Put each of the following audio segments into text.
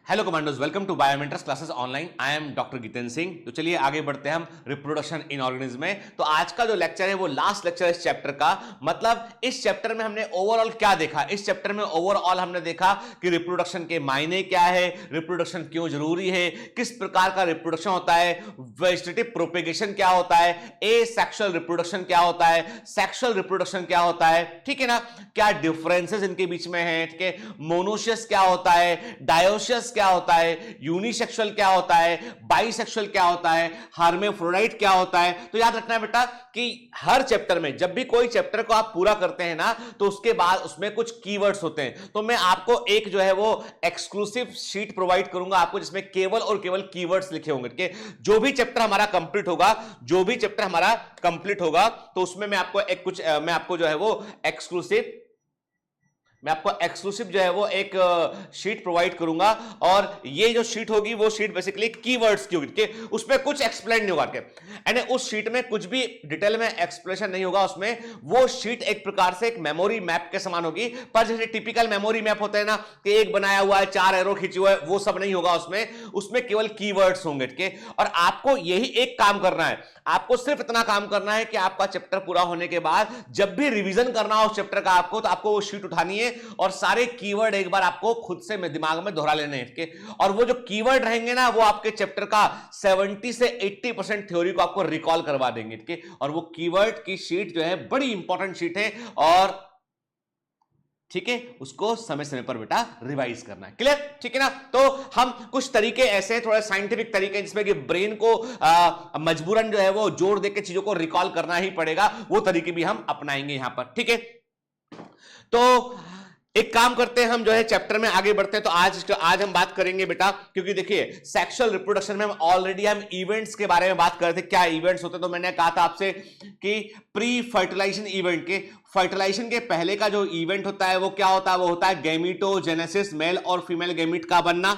Hello commandos, welcome to Biomentors classes online. I am doctor Jitendra Singh. तो चलिए आगे बढ़ते हैं हम रिप्रोडक्शन इन ऑर्गेनिज्म में। तो आज का जो लेक्चर है वो लास्ट लेक्चर है इस चैप्टर का। मतलब इस चैप्टर में हमने ओवरऑल क्या देखा, इस चैप्टर में ओवरऑल हमने देखा कि रिप्रोडक्शन के मायने क्या है, रिप्रोडक्शन क्यों जरूरी है, किस प्रकार का रिप्रोडक्शन होता है, वेजिटेटिव प्रोपेगेशन क्या होता है, ए सेक्सुअल रिप्रोडक्शन क्या होता है, सेक्सुअल रिप्रोडक्शन क्या होता है, ठीक है ना, क्या डिफरेंसेस इनके बीच में है, ठीक है, मोनोशियस क्या होता है, डायोशियस क्या होता है, यूनिसेक्सुअल क्या होता है, बाइसेक्सुअल क्या होता है, हार्मेफ्रोडाइट क्या होता है। तो याद रखना है बेटा कि हर चैप्टर में जब भी कोई चैप्टर को आप पूरा करते हैं ना तो उसके बाद उसमें कुछ कीवर्ड्स होते हैं। तो मैं आपको एक जो है वो एक्सक्लूसिव शीट प्रोवाइड करूंगा आपको जिसमें केवल और केवल कीवर्ड्स लिखे होंगे कि जो भी चैप्टर हमारा कंप्लीट होगा, जो भी चैप्टर हमारा कंप्लीट होगा तो उसमें मैं आपको जो है वो एक्सक्लूसिव जो है वो एक शीट प्रोवाइड करूंगा। और ये जो शीट होगी वो शीट बेसिकली कीवर्ड्स की होगी कि उसमें कुछ एक्सप्लेन नहीं होगा के, यानी उस शीट में कुछ भी डिटेल में एक्सप्लेनेशन नहीं होगा। उसमें वो शीट एक प्रकार से एक मेमोरी मैप के समान होगी। पर जैसे टिपिकल मेमोरी मैप होता है ना कि एक बनाया हुआ है, 4 एरो खींचे हुए, वो सब नहीं होगा उसमें केवल कीवर्ड्स होंगे के। और आपको यही एक काम करना है, आपको सिर्फ इतना काम करना है कि आपका चैप्टर पूरा होने के बाद जब भी रिवीजन करना हो उस चैप्टर का आपको, तो आपको वो शीट उठानी है और सारे कीवर्ड एक बार आपको खुद से दिमाग में दोहरा लेने हैं। और वो जो कीवर्ड रहेंगे ना वो आपके चैप्टर का 70 से 80% थ्योरी को आपको रिकॉल करवा देंगे। और वो कीवर्ड की शीट जो है बड़ी इंपॉर्टेंट शीट है और ठीक है, उसको समय समय पर बेटा रिवाइज करना है। क्लियर? ठीक है ना। तो हम कुछ तरीके ऐसे थोड़े साइंटिफिक तरीके जिसमें कि ब्रेन को मजबूरन जो है वो जोर देकर चीजों को रिकॉल करना ही पड़ेगा, वो तरीके भी हम अपनाएंगे यहां पर। ठीक है, तो एक काम करते हैं, हम जो है चैप्टर में आगे बढ़ते हैं। तो आज हम बात करेंगे बेटा, क्योंकि देखिए सेक्सुअल रिप्रोडक्शन में हम इवेंट्स के बारे में बात कर रहे थे। क्या इवेंट्स होते हैं? तो मैंने कहा था आपसे कि प्री फर्टिलाइजेशन इवेंट के, फर्टिलाइजेशन के पहले का जो इवेंट होता है वो क्या होता है? वो होता है गैमीटोजेनेसिस, मेल और फीमेल गैमीट का बनना।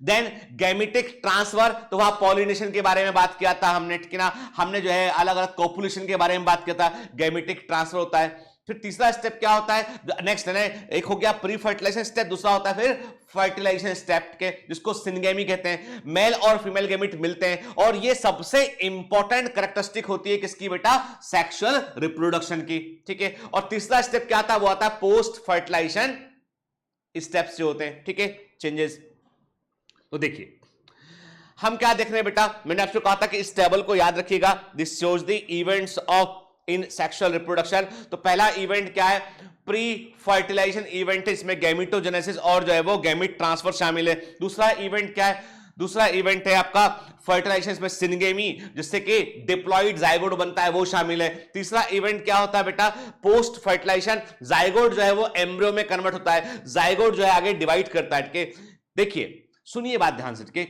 देन गैमेटिक ट्रांसफर, तो वहां पॉलिनेशन के बारे में बात किया था हमने, ठीक है ना। हमने जो है अलग अलग कॉपुलेशन के बारे में बात किया था, गैमेटिक ट्रांसफर होता है। फिर तीसरा स्टेप क्या होता है? नेक्स्ट है, एक हो गया प्री फर्टिलाइजेशन स्टेप, दूसरा होता है फिर फर्टिलाइजेशन स्टेप के, जिसको सिनगेमी कहते हैं। मेल और फीमेल गैमीट मिलते हैं और ये सबसे इंपॉर्टेंट कैरेक्टरिस्टिक होती है किसकी बेटा? सेक्सुअल रिप्रोडक्शन की। ठीक है, और तीसरा स्टेप क्या आता है? वो आता है पोस्ट फर्टिलाइजेशन स्टेप्स जो होते हैं, ठीक है, चेंजेस। तो देखिए हम क्या देख रहे हैं बेटा, मैंने आपसे कहा था कि इस टेबल को याद रखिएगा। This shows the events of in sexual reproduction. तो पहला इवेंट क्या है? प्री फर्टिलाइजेशन इवेंट है, इसमें गैमीटोजेनेसिस और जो है वो गैमीट ट्रांसफर शामिल है। दूसरा इवेंट क्या है? दूसरा इवेंट है आपका फर्टिलाइजेशन में सिनगेमी, जिससे कि डिप्लॉइड जाइगोट बनता है, वो शामिल है। तीसरा इवेंट क्या होता है बेटा? पोस्ट फर्टिलाइजेशन, जाइगोट जो है वो एम्ब्रियो में कन्वर्ट होता है, जाइगोट जो है आगे डिवाइड करता है। देखिए सुनिए बात ध्यान से,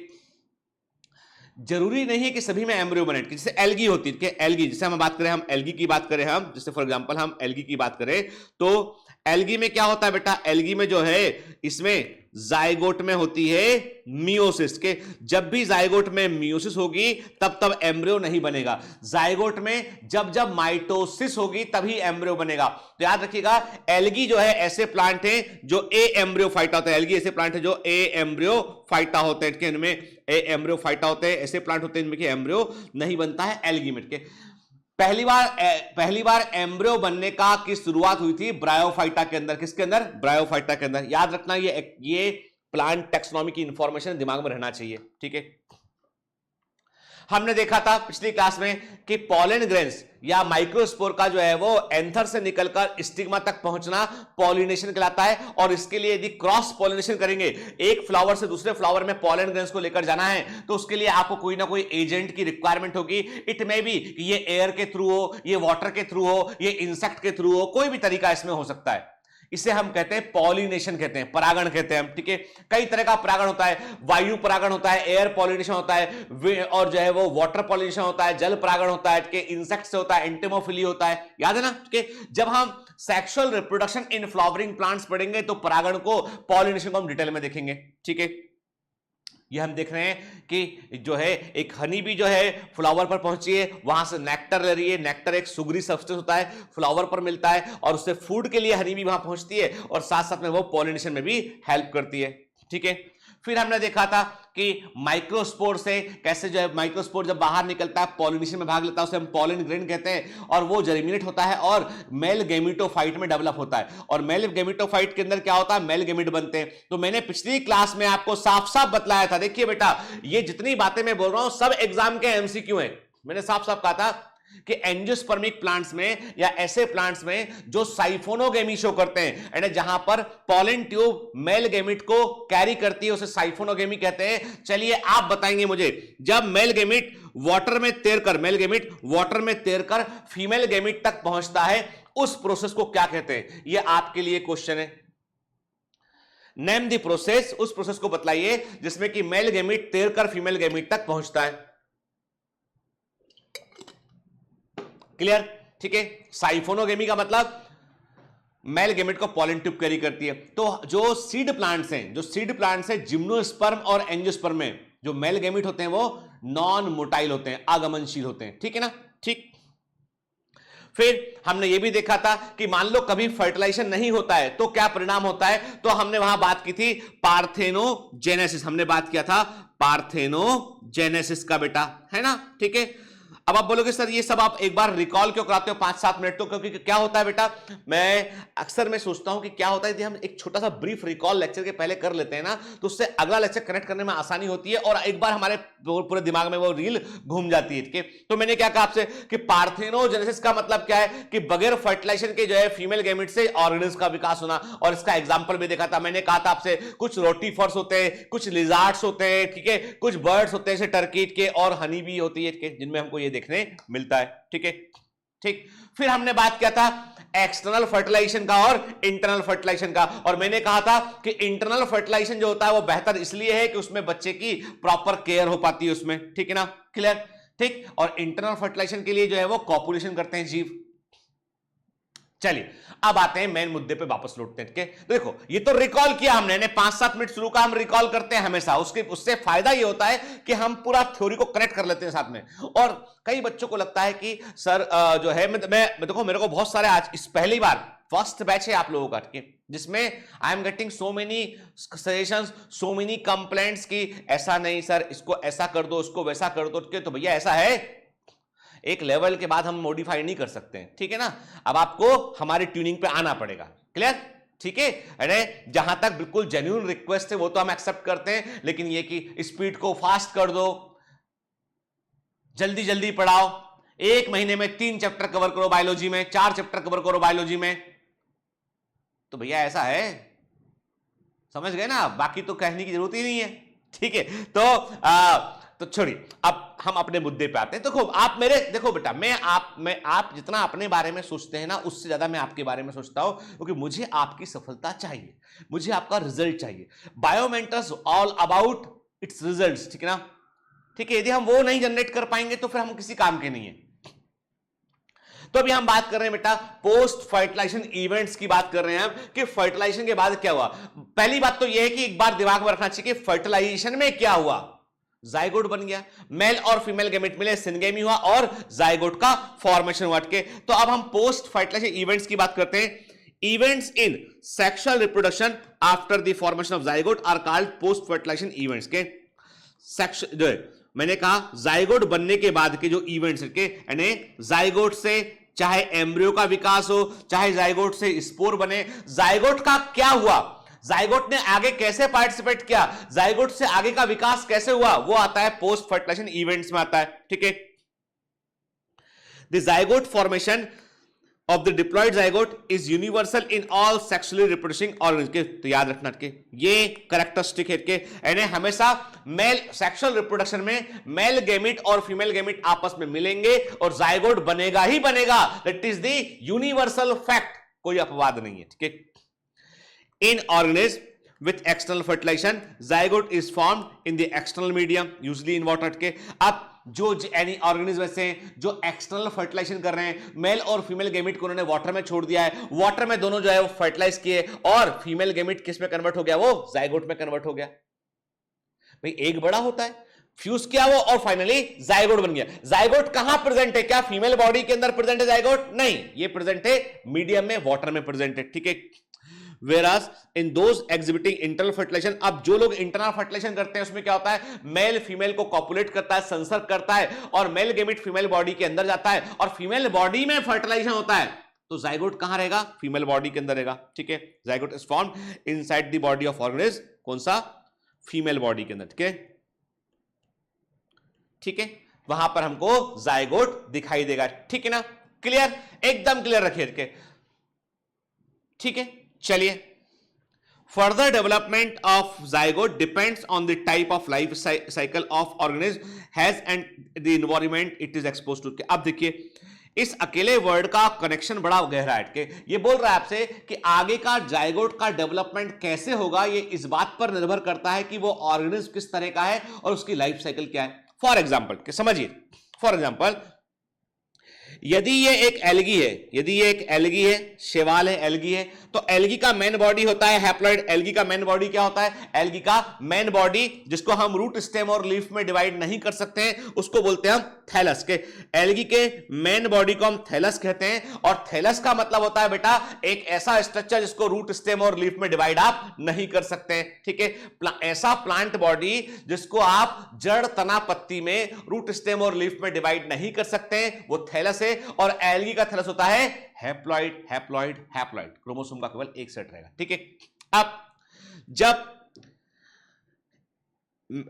जरूरी नहीं है कि सभी में एम्ब्रियो बने। जैसे एल्गी होती है, एल्गी, जैसे हम बात करें, हम एल्गी की बात करें, हम जैसे फॉर एग्जांपल हम एल्गी की बात करें तो एल्गी में क्या होता है बेटा? एल्गी में जो है इसमें जाइगोट में होती है मियोसिस के। जब भी जाइगोट में मियोसिस होगी तब तब एम्ब्रियो नहीं बनेगा। जाइगोट में जब जब माइटोसिस होगी तभी एम्ब्रियो बनेगा। तो याद रखिएगा, एल्गी जो है ऐसे प्लांट हैं जो ए एम्ब्रियो फाइटा होता है। एल्गी ऐसे प्लांट है जो ए एम्ब्रियो फाइटा होते हैं, इनमें ए एम्ब्रियो फाइटा होते हैं। ऐसे प्लांट होते हैं इनमें एम्ब्रियो नहीं बनता है एल्गी में के। पहली बार एम्ब्रियो बनने का की शुरुआत हुई थी ब्रायोफाइटा के अंदर। किसके अंदर? ब्रायोफाइटा के अंदर। याद रखना ये प्लांट टेक्सोनॉमी की इंफॉर्मेशन दिमाग में रहना चाहिए, ठीक है। हमने देखा था पिछली क्लास में कि पॉलन ग्रेन्स या माइक्रोस्पोर का जो है वो एंथर से निकलकर स्टिग्मा तक पहुंचना पॉलिनेशन कहलाता है। और इसके लिए यदि क्रॉस पॉलिनेशन करेंगे, एक फ्लावर से दूसरे फ्लावर में पॉलन ग्रेन्स को लेकर जाना है, तो उसके लिए आपको कोई ना कोई एजेंट की रिक्वायरमेंट होगी। इट मे बी कि ये एयर के थ्रू हो, ये वाटर के थ्रू हो, ये इंसेक्ट के थ्रू हो, कोई भी तरीका इसमें हो सकता है। इसे हम कहते हैं पॉलिनेशन कहते हैं, परागण कहते हैं हम, ठीक है। कई तरह का परागण होता है, वायु परागण होता है, एयर पॉलिनेशन होता है, और जो है वो वाटर पॉलिनेशन होता है, जल परागण होता है, ठीक है, इंसेक्ट से होता है, एंटेमोफिली होता है। याद है ना? ठीक है, जब हम sexual reproduction in flowering plants पढ़ेंगे तो परागण को, पॉलिनेशन को हम डिटेल में देखेंगे, ठीक है। ये हम देख रहे हैं कि जो है एक हनी भी जो है फ्लावर पर पहुंची है, वहां से नेक्टर ले रही है। नेक्टर एक सुगरी सब्सटेंस होता है, फ्लावर पर मिलता है और उससे फूड के लिए हनी भी वहां पहुंचती है और साथ साथ में वो पॉलिनेशन में भी हेल्प करती है, ठीक है। फिर हमने देखा था कि माइक्रोस्पोर से कैसे जो है माइक्रोस्पोर जब बाहर निकलता है पॉलिनेशन में भाग लेता है, उसे हम पॉलन ग्रेन कहते हैं, और वो जर्मिनेट होता है और मेल गेमिटोफाइट में डेवलप होता है। और मेल गेमिटोफाइट के अंदर क्या होता है, मेल गेमिट बनते हैं। तो मैंने पिछली क्लास में आपको साफ साफ बतलाया था, देखिए बेटा ये जितनी बातें मैं बोल रहा हूं सब एग्जाम के एमसीक्यू हैं। मैंने साफ साफ कहा था कि एंजियोस्पर्मिक प्लांट्स में या ऐसे प्लांट्स में जो साइफोनोगेमी शो करते हैं, यानी जहां पर पॉलन ट्यूब मेल गेमिट को कैरी करती है, उसे साइफोनोगेमी कहते हैं। चलिए आप बताएंगे मुझे, जब मेल गेमिट वाटर में तैरकर फीमेल गेमिट तक पहुंचता है, उस प्रोसेस को क्या कहते हैं? यह आपके लिए क्वेश्चन है। नेम द प्रोसेस, उस प्रोसेस को बतलाइए जिसमें कि मेल गेमिट तैरकर फीमेल गेमिट तक पहुंचता है। क्लियर? ठीक है। साइफोनोगेमी का मतलब मेल गेमिट को पॉलन ट्यूब कैरी करती है। तो जो सीड प्लांट्स हैं जिम्नोस्पर्म और एंजियोस्पर्म में जो मेल गेमिट होते हैं वो नॉन मोटाइल होते हैं, आगमनशील होते हैं। ठीक है ना? ठीक। फिर हमने ये भी देखा था कि मान लो कभी फर्टिलाइजेशन नहीं होता है तो क्या परिणाम होता है, तो हमने वहां बात की थी पार्थेनोजेनेसिस, हमने बात किया था पार्थेनोजेनेसिस का बेटा, है ना? ठीक है। अब आप बोलोगे सर ये सब आप एक बार रिकॉल क्यों कराते हो 5-7 मिनट? तो क्योंकि क्या होता है बेटा, मैं सोचता हूं कि क्या होता है यदि हम एक छोटा सा ब्रीफ रिकॉल लेक्चर के पहले कर लेते हैं ना, तो उससे अगला लेक्चर कनेक्ट करने में आसानी होती है और एक बार हमारे पूरे दिमाग में वो रील घूम जाती है। ठीक है। तो मैंने क्या कहा आपसे कि पार्थेनोजेनेसिस का मतलब क्या है कि बगैर फर्टिलाइजेशन के जो है फीमेल गेमिट से ऑर्गेनिज्म का विकास होना। और इसका एग्जांपल भी देखा था, मैंने कहा था आपसे कुछ रोटीफर्स होते हैं, कुछ लिजार्ड्स होते हैं, ठीक है, कुछ बर्ड्स होते हैं जैसे टर्कीट के, और हनी बी होती है जिनमें हमको ये देखने मिलता है। ठीक है। ठीक। फिर हमने बात किया था एक्सटर्नल फर्टिलाइजेशन का और इंटरनल फर्टिलाइजेशन का, और मैंने कहा था कि इंटरनल फर्टिलाइजेशन जो होता है वो बेहतर इसलिए है कि उसमें बच्चे की प्रॉपर केयर हो पाती है उसमें। ठीक है ना? क्लियर? ठीक। और इंटरनल फर्टिलाइजेशन के लिए जो है वो कॉपुलेशन करते हैं जीव। चलिए अब आते हैं मेन मुद्दे पे वापस लौटते हैं। तो देखो ये तो रिकॉल किया हमने 5-7 मिनट शुरू का हम रिकॉल करते हैं हमेशा, उससे फायदा ये होता है कि हम पूरा थ्योरी को कनेक्ट कर लेते हैं साथ में। और कई बच्चों को लगता है कि सर जो है मैं देखो मेरे को बहुत सारे आज इस पहली बार फर्स्ट बैच है आप लोगों का, जिसमें I am getting so many suggestions, so many complaints कि ऐसा नहीं सर, इसको ऐसा कर दो, इसको वैसा कर दो। तो भैया ऐसा है, एक लेवल के बाद हम मॉडिफाई नहीं कर सकते हैं। ठीक है ना? अब आपको हमारी ट्यूनिंग पे आना पड़ेगा। क्लियर? ठीक है। अरे जहां तक बिल्कुल जेन्युइन रिक्वेस्ट है वो तो हम एक्सेप्ट करते हैं, लेकिन ये कि स्पीड को फास्ट कर दो, जल्दी जल्दी पढ़ाओ, 1 महीने में 3 चैप्टर कवर करो बायोलॉजी में, 4 चैप्टर कवर करो बायोलॉजी में, तो भैया ऐसा है, समझ गए ना? बाकी तो कहने की जरूरत ही नहीं है। ठीक है। तो छोड़िए, अब हम अपने मुद्दे पे आते हैं। देखो बेटा, आप जितना अपने बारे में सोचते हैं ना, उससे ज्यादा मैं आपके बारे में सोचता हूं, क्योंकि मुझे आपकी सफलता चाहिए, मुझे आपका रिजल्ट चाहिए। Biomentors all about it's results. ठीक है ना? ठीक है। यदि हम वो नहीं जनरेट कर पाएंगे तो फिर हम किसी काम के नहीं है। तो अभी हम बात कर रहे हैं बेटा पोस्ट फर्टिलाइजेशन इवेंट्स की बात कर रहे हैं हम, कि फर्टिलाइजेशन के बाद क्या हुआ। पहली बात तो यह है कि एक बार दिमाग में रखना चाहिए कि फर्टिलाइजेशन में क्या हुआ, जाइगोट बन गया, मेल और फीमेल गेमेट मिले, सिनगेमी हुआ और जाइगोट का फॉर्मेशन हुआ। तो अब हम पोस्ट फर्टिलाइजेशन इवेंट्स की बात करते हैं। Events in sexual reproduction after the formation of zygote are called post fertilisation events. के सेक्सुअल जो मैंने कहा जाइगोट बनने के बाद के जो इवेंट्स के, यानी जाइगोट से चाहे एम्ब्रियो का विकास हो, चाहे जाइगोट से स्पोर बने, जाइगोट का क्या हुआ, जाइगोट ने आगे कैसे पार्टिसिपेट किया, जाइगोट से आगे का विकास कैसे हुआ, वो आता है पोस्ट फर्टिलाइजेशन इवेंट्स में आता है। ठीक है। The zygote formation of the diploid zygote is universal in all sexually reproducing organism. तो याद रखना के ये कैरेक्टरिस्टिक है के, यानी हमेशा मेल सेक्सुअल रिप्रोडक्शन में मेल गेमिट और फीमेल गेमिट आपस में मिलेंगे और जाइगोट बनेगा ही बनेगा। That is the universal fact, कोई अपवाद नहीं है। ठीक है। In organism with external fertilization, zygote is formed in the external medium, usually in water. के अब जो एनी ऑर्गेनिज्म ऐसे हैं जो एक्सटर्नल फर्टिलाइजेशन कर रहे हैं, मेल और फीमेल गेमिट को उन्होंने वाटर में छोड़ दिया है, वाटर में दोनों जो है वो फर्टिलाइज किए और फीमेल गेमिट किस में कन्वर्ट हो गया, वो जाइगोट में कन्वर्ट हो गया। भाई एक बड़ा होता है, फ्यूज किया वो और फाइनली जाइगोट बन गया। जाइगोट कहां प्रेजेंट है, क्या फीमेल बॉडी के अंदर प्रेजेंट है जाइगोट? नहीं, ये प्रेजेंट है मीडियम में, वाटर में प्रेजेंट है। ठीक है। whereas in those exhibiting internal fertilization, अब जो लोग इंटरनल फर्टिलाइजेशन करते हैं उसमें क्या होता है, मेल फीमेल को कॉपुलेट करता है, संसर्ग करता है, और मेल गेमिट फीमेल बॉडी के अंदर जाता है, और फीमेल बॉडी में फर्टिलाइजेशन होता है, तो जाइगोट कहां रहेगा, फीमेल बॉडी के अंदर रहेगा, ठीक है। Zygote is formed inside the body of organism, कौन सा, फीमेल बॉडी के अंदर, ठीक है, ठीक है, वहां पर हमको जाइगोट दिखाई देगा, ठीक है ना, क्लियर, एकदम क्लियर रखिए, ठीक है। चलिए, further development of zygote depends on the type of life cycle of organism has and the environment it is exposed to। अब देखिए, इस अकेले वर्ड का कनेक्शन बड़ा गहरा है, के ये बोल रहा है आपसे कि आगे का जाइगोट का डेवलपमेंट कैसे होगा, ये इस बात पर निर्भर करता है कि वो ऑर्गेनिज्म किस तरह का है और उसकी लाइफ साइकिल क्या है। फॉर एग्जाम्पल समझिए, फॉर एग्जाम्पल यदि ये एक एल्गी है, यदि ये एक एल्गी है, शैवाल है, एल्गी है, तो एल्गी का मेन बॉडी होता है हैप्लॉइड। एल्गी का मेन बॉडी क्या होता है, एल्गी का मेन बॉडी, जिसको हम रूट, स्टेम और लीफ में डिवाइड नहीं कर सकते हैं, उसको बोलते हैं हम थैलस। के एल्गी के मेन बॉडी को हम थैलस कहते हैं, और थैलस का मतलब होता है बेटा एक ऐसा स्ट्रक्चर जिसको रूट, स्टेम और लीफ में डिवाइड आप नहीं कर सकते हैं, ठीक है। ऐसा प्लांट बॉडी जिसको आप जड़, तना, पत्ती में रूट, स्टेम और लीफ में डिवाइड नहीं कर सकते हैं, वो थैलस है। और एल्गी का थैलस होता है हैप्लॉइड, हैप्लॉइड, हैप्लॉइड, क्रोमोसोम का केवल एक सेट रहेगा, ठीक है। अब जब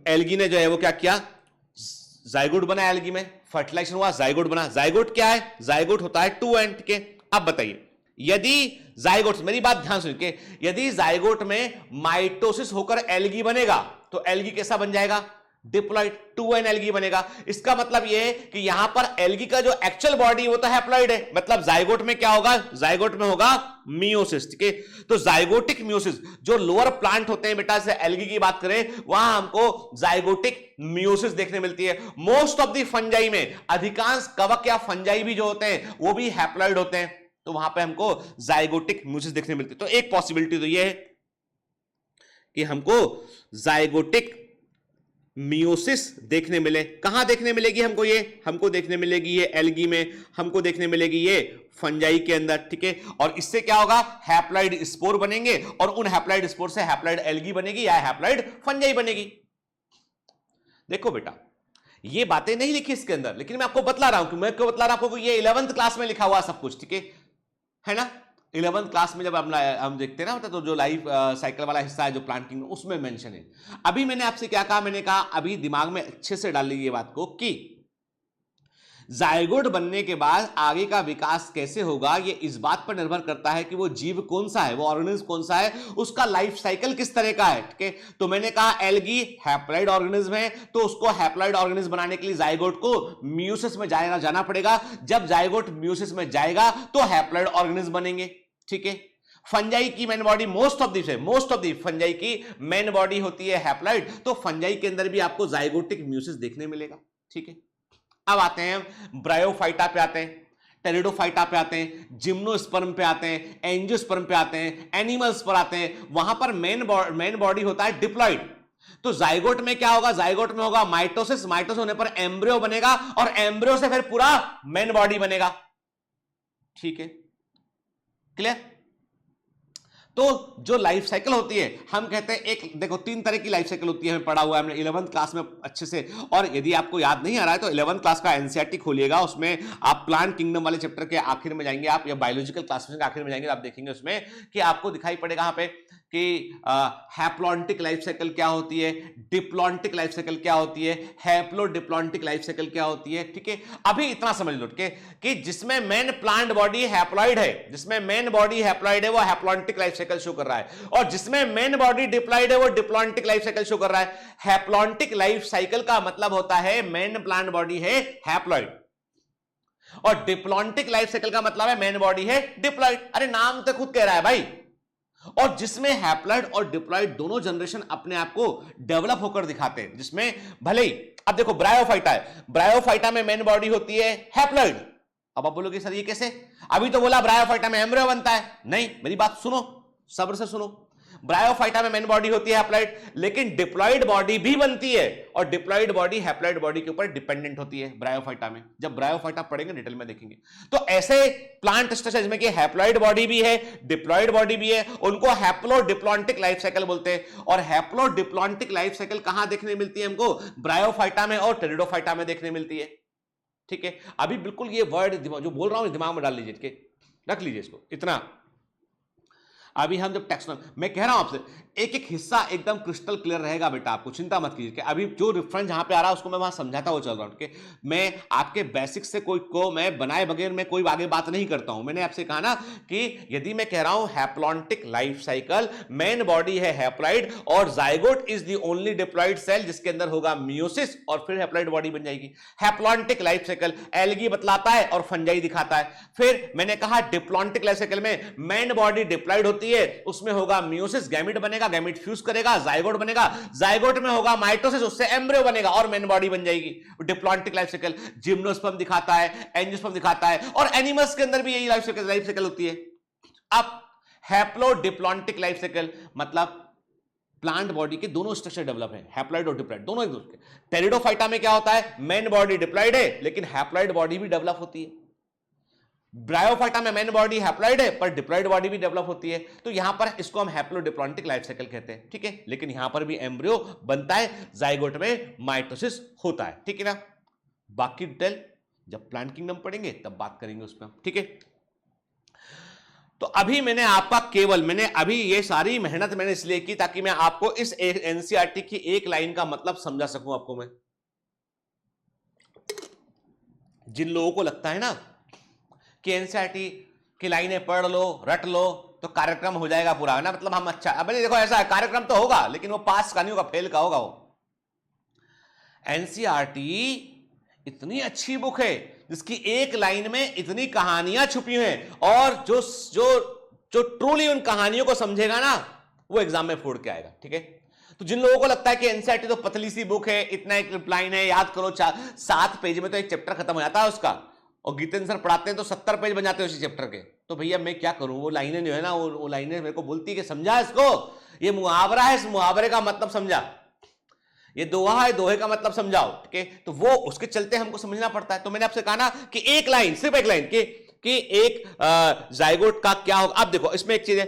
एल्गी ने जो है वो क्या किया, जाइगोट बना, एल्गी में फर्टिलाइजेशन हुआ, जाइगोट बना। जाइगोट क्या है, जाइगोट होता है 2n, ठीक है। अब बताइए, यदि जाइगोट, मेरी बात ध्यान सुनिए, यदि जाइगोट में माइटोसिस होकर एल्गी बनेगा तो एल्गी कैसा बन जाएगा, डिप्लॉइड, 2n एल्गी बनेगा। इसका मतलब यह है कि यहां पर एल्गी का जो एक्चुअल बॉडी वो तो हैप्लॉइड है, मतलब जाइगोट में क्या होगा, जाइगोट में होगा मियोसिस, ठीक है। तो जाइगोटिक मियोसिस, जो लोअर प्लांट होते हैं बेटा, जैसे एल्गी की बात करें, वहां हमको जाइगोटिक मियोसिस देखने मिलती है। मोस्ट ऑफ द फंजाई में, अधिकांश कवक या फंजाई भी जो होते हैं वो भी हैप्लॉइड होते हैं, तो वहां पे हमको जाइगोटिक मियोसिस देखने मिलती है। तो एक पॉसिबिलिटी तो ये है कि हमको जाइगोटिक मियोसिस देखने मिले। कहां देखने मिलेगी हमको ये, हमको देखने मिलेगी ये एल्गी में, हमको देखने मिलेगी ये फंजाई के अंदर, ठीक है। और इससे क्या होगा, हैप्लॉइड स्पोर बनेंगे, और उन हैप्लॉइड स्पोर से हैप्लॉइड एल्गी बनेगी या हैप्लॉइड फंजाई बनेगी। देखो बेटा, ये बातें नहीं लिखी इसके अंदर, लेकिन मैं आपको बतला रहा हूं कि मैं क्यों बतला रहा हूं, ये 11th क्लास में लिखा हुआ सब कुछ, ठीक है ना। 11th क्लास में जब हम देखते हैं ना, तो जो लाइफ साइकिल वाला हिस्सा है जो प्लांटिंग, उसमें मेंशन है। अभी मैंने आपसे क्या कहा, मैंने कहा अभी दिमाग में अच्छे से डाल लीजिए बात को, कि जाइगोट बनने के बाद आगे का विकास कैसे होगा, ये इस बात पर निर्भर करता है कि वो जीव कौन सा है, वो ऑर्गेनिज्म कौन सा है, उसका लाइफ साइकिल किस तरह का है, ठीक है। तो मैंने कहा एल्गी हैप्लॉइड ऑर्गेनिज्म है, तो उसको हैप्लॉइड ऑर्गेनिज्म बनाने के लिए जाइगोट को मियोसिस में जाना पड़ेगा। जब जाइगोट मियोसिस में जाएगा तो हैप्लॉइड ऑर्गेनिज्म बनेंगे, ठीक है। फंजाई की main body, most of the fungi की मेन बॉडी होती है हैप्लॉइड, तो फंजाई के अंदर भी आपको जाइगोटिक मियोसिस देखने मिलेगा, ठीक है। अब आते हैं ब्रायोफाइटा पे, आते हैं टेरिडोफाइटा पे, आते हैं जिम्नोस्पर्म पे, आते हैं एंजियोस्पर्म पे, आते हैं एनिमल्स पर, आते हैं। वहां पर मेन बॉडी होता है डिप्लॉइड। तो जाइगोट में क्या होगा, जाइगोट में होगा माइटोसिस, माइटोसिस होने पर एम्ब्रियो बनेगा, और एम्ब्रियो से फिर पूरा मेन बॉडी बनेगा, ठीक है, क्लियर। तो जो लाइफ साइकिल होती है, हम कहते हैं एक, देखो 3 तरह की लाइफ साइकिल होती है, हमें पढ़ा हुआ है हमने 11th क्लास में अच्छे से। और यदि आपको याद नहीं आ रहा है तो 11th क्लास का एनसीईआरटी खोलिएगा, उसमें आप प्लांट किंगडम वाले चैप्टर के आखिर में जाएंगे आप, या बायोलॉजिकल क्लासिफिकेशन के आखिर में जाएंगे, आप देखेंगे उसमें कि आपको दिखाई पड़ेगा यहाँ पे कि हैप्लॉन्टिक लाइफ साइकिल क्या होती है, डिप्लॉन्टिक लाइफ साइकिल क्या होती है, हैप्लोडिप्लॉन्टिक लाइफ साइकिल क्या होती है, ठीक है। अभी इतना समझ लो कि जिसमें मेन प्लांट बॉडी हैप्लॉइड है, जिसमें मेन बॉडी हैप्लॉइड है वो हैप्लॉन्टिक लाइफ साइकिल शो कर रहा है, और जिसमें मेन बॉडी डिप्लॉइड है वो डिप्लॉन्टिक लाइफ साइकिल शो कर रहा है। हैप्लॉन्टिक लाइफ साइकिल का मतलब होता है मेन प्लांट बॉडी है हैप्लॉइड, और डिप्लॉन्टिक लाइफ साइकिल का मतलब है मेन बॉडी है डिप्लॉइड। अरे नाम तो खुद कह रहा है भाई। और जिसमें हैप्लॉइड और डिप्लॉइड दोनों जनरेशन अपने आप को डेवलप होकर दिखाते हैं, जिसमें भले ही, अब देखो ब्रायोफाइटा है, ब्रायोफाइटा में मेन बॉडी होती है हैप्लॉइड। अब आप बोलोगे सर ये कैसे, अभी तो बोला ब्रायोफाइटा में एम्ब्रियो बनता है। नहीं, मेरी बात सुनो, सब्र से सुनो। ब्रायोफाइटा में मेन बॉडी होती है हैप्लॉइड, लेकिन डिप्लॉइड बॉडी भी बनती है और डिप्लॉइड बॉडी हैप्लॉइड बॉडी के ऊपर डिपेंडेंट होती है ब्रायोफाइटा में। जब ब्रायोफाइटा पढ़ेंगे डिटेल में देखेंगे। तो ऐसे प्लांट स्ट्रक्चर जिसमें कि हैप्लॉइड बॉडी भी है, डिप्लॉइड बॉडी भी है, उनको हैप्लोडिप्लॉन्टिक लाइफ साइकिल बोलते हैं। और हैप्लोडिप्लॉन्टिक लाइफ साइकिल कहां देखने मिलती है हमको? ब्रायोफाइटा में और टेरिडोफाइटा में देखने मिलती है। ठीक है, अभी बिल्कुल ये वर्ड जो बोल रहा हूं दिमाग में डाल लीजिए, रख लीजिए इसको इतना। अभी हम जब टैक्सोनॉमी, मैं कह रहा हूं आपसे एक एक हिस्सा एकदम क्रिस्टल क्लियर रहेगा बेटा, आपको चिंता मत कीजिए। अभी जो रेफरेंस जहां पे आ रहा है उसको मैं वहां समझाता हुआ चल रहा हूं। मैं आपके बेसिक से कोई को मैं बनाए बगैर मैं कोई आगे बात नहीं करता हूं। मैंने आपसे कहा ना कि यदि मैं कह रहा हूं haplontic life cycle, main body है हैप्लॉइड और zygote is the only diploid cell जिसके अंदर होगा मियोसिस और फिर हैप्लॉइड बॉडी बन जाएगी। हैप्लॉन्टिक लाइफ साइकिल एल्गी बतलाता है और फंजाई दिखाता है। फिर मैंने कहा डिप्लॉन्टिक लाइफ साइकिल में मेन बॉडी डिप्लॉइड होती है, उसमें होगा मियोसिस, गैमिट बनेगा, गैमिट फ्यूज करेगा, जाइगोट बनेगा, जाइगोट में होगा माइटोसिस, उससे एम्ब्रियो बनेगा और मेन बॉडी बन जाएगी। डिप्लॉन्टिक लाइफ साइकिल जिम्नोस्पर्म दिखाता है, एंजियोस्पर्म दिखाता है और एनिमल्स के अंदर भी यही लाइफ साइकिल होती है। अब हैप्लोडिप्लॉन्टिक लाइफ साइकिल मतलब प्लांट बॉडी के दोनों स्ट्रक्चर डेवलप है, हैप्लॉइड और डिप्लॉइड दोनों एक दूसरे के। टेरिडोफाइटा में क्या होता है? मेन बॉडी डिप्लॉइड है लेकिन हैप्लॉइड बॉडी भी डेवलप होती है। ब्रायोफाइटा में मेन बॉडी हैप्लॉइड है पर डिप्लॉइड बॉडी भी डेवलप होती है। तो यहां पर इसको हम हैप्लोडिप्लॉन्टिक लाइफ साइकिल कहते हैं। ठीक है, लेकिन यहां पर भी एम्ब्रियो बनता है, जाइगोट में माइटोसिस होता है। ठीक है ना, बाकी डिटेल जब प्लांट किंगडम पढ़ेंगे तब बात करेंगे उस पर। ठीक है, तो अभी मैंने आपका मैंने अभी ये सारी मेहनत मैंने इसलिए की ताकि मैं आपको इस एनसीईआरटी की एक लाइन का मतलब समझा सकूं आपको मैं। जिन लोगों को लगता है ना कि एनसीईआरटी की लाइनें पढ़ लो रट लो तो कार्यक्रम हो जाएगा पूरा, है ना, मतलब हम अच्छा, अब देखो ऐसा है कार्यक्रम तो होगा लेकिन वो पास का नहीं होगा, फेल का होगा। वो एनसीईआरटी इतनी अच्छी बुक है जिसकी एक लाइन में इतनी कहानियां छुपी हैं और जो जो जो ट्रूली उन कहानियों को समझेगा ना वो एग्जाम में फोड़ के आएगा। ठीक है, तो जिन लोगों को लगता है कि एनसीईआरटी तो पतली सी बुक है, इतना एक लाइन है, याद करो 7 पेज में तो एक चैप्टर खत्म हो जाता है उसका, और गीतेंद्र सर पढ़ाते हैं तो 70 पेज बन जाते हैं उसी चैप्टर के। तो भैया मैं क्या करूं, वो लाइनें जो है ना वो लाइनें मेरे को बोलती है कि समझा इसको, ये मुहावरा है, इस मुहावरे का मतलब समझा, ये दोहा है, दोहे का मतलब समझाओ। ठीक है, तो वो उसके चलते हमको समझना पड़ता है। तो मैंने आपसे कहा ना कि एक लाइन, सिर्फ एक लाइन कि एक जाइगोट का क्या होगा। अब देखो इसमें एक चीज है,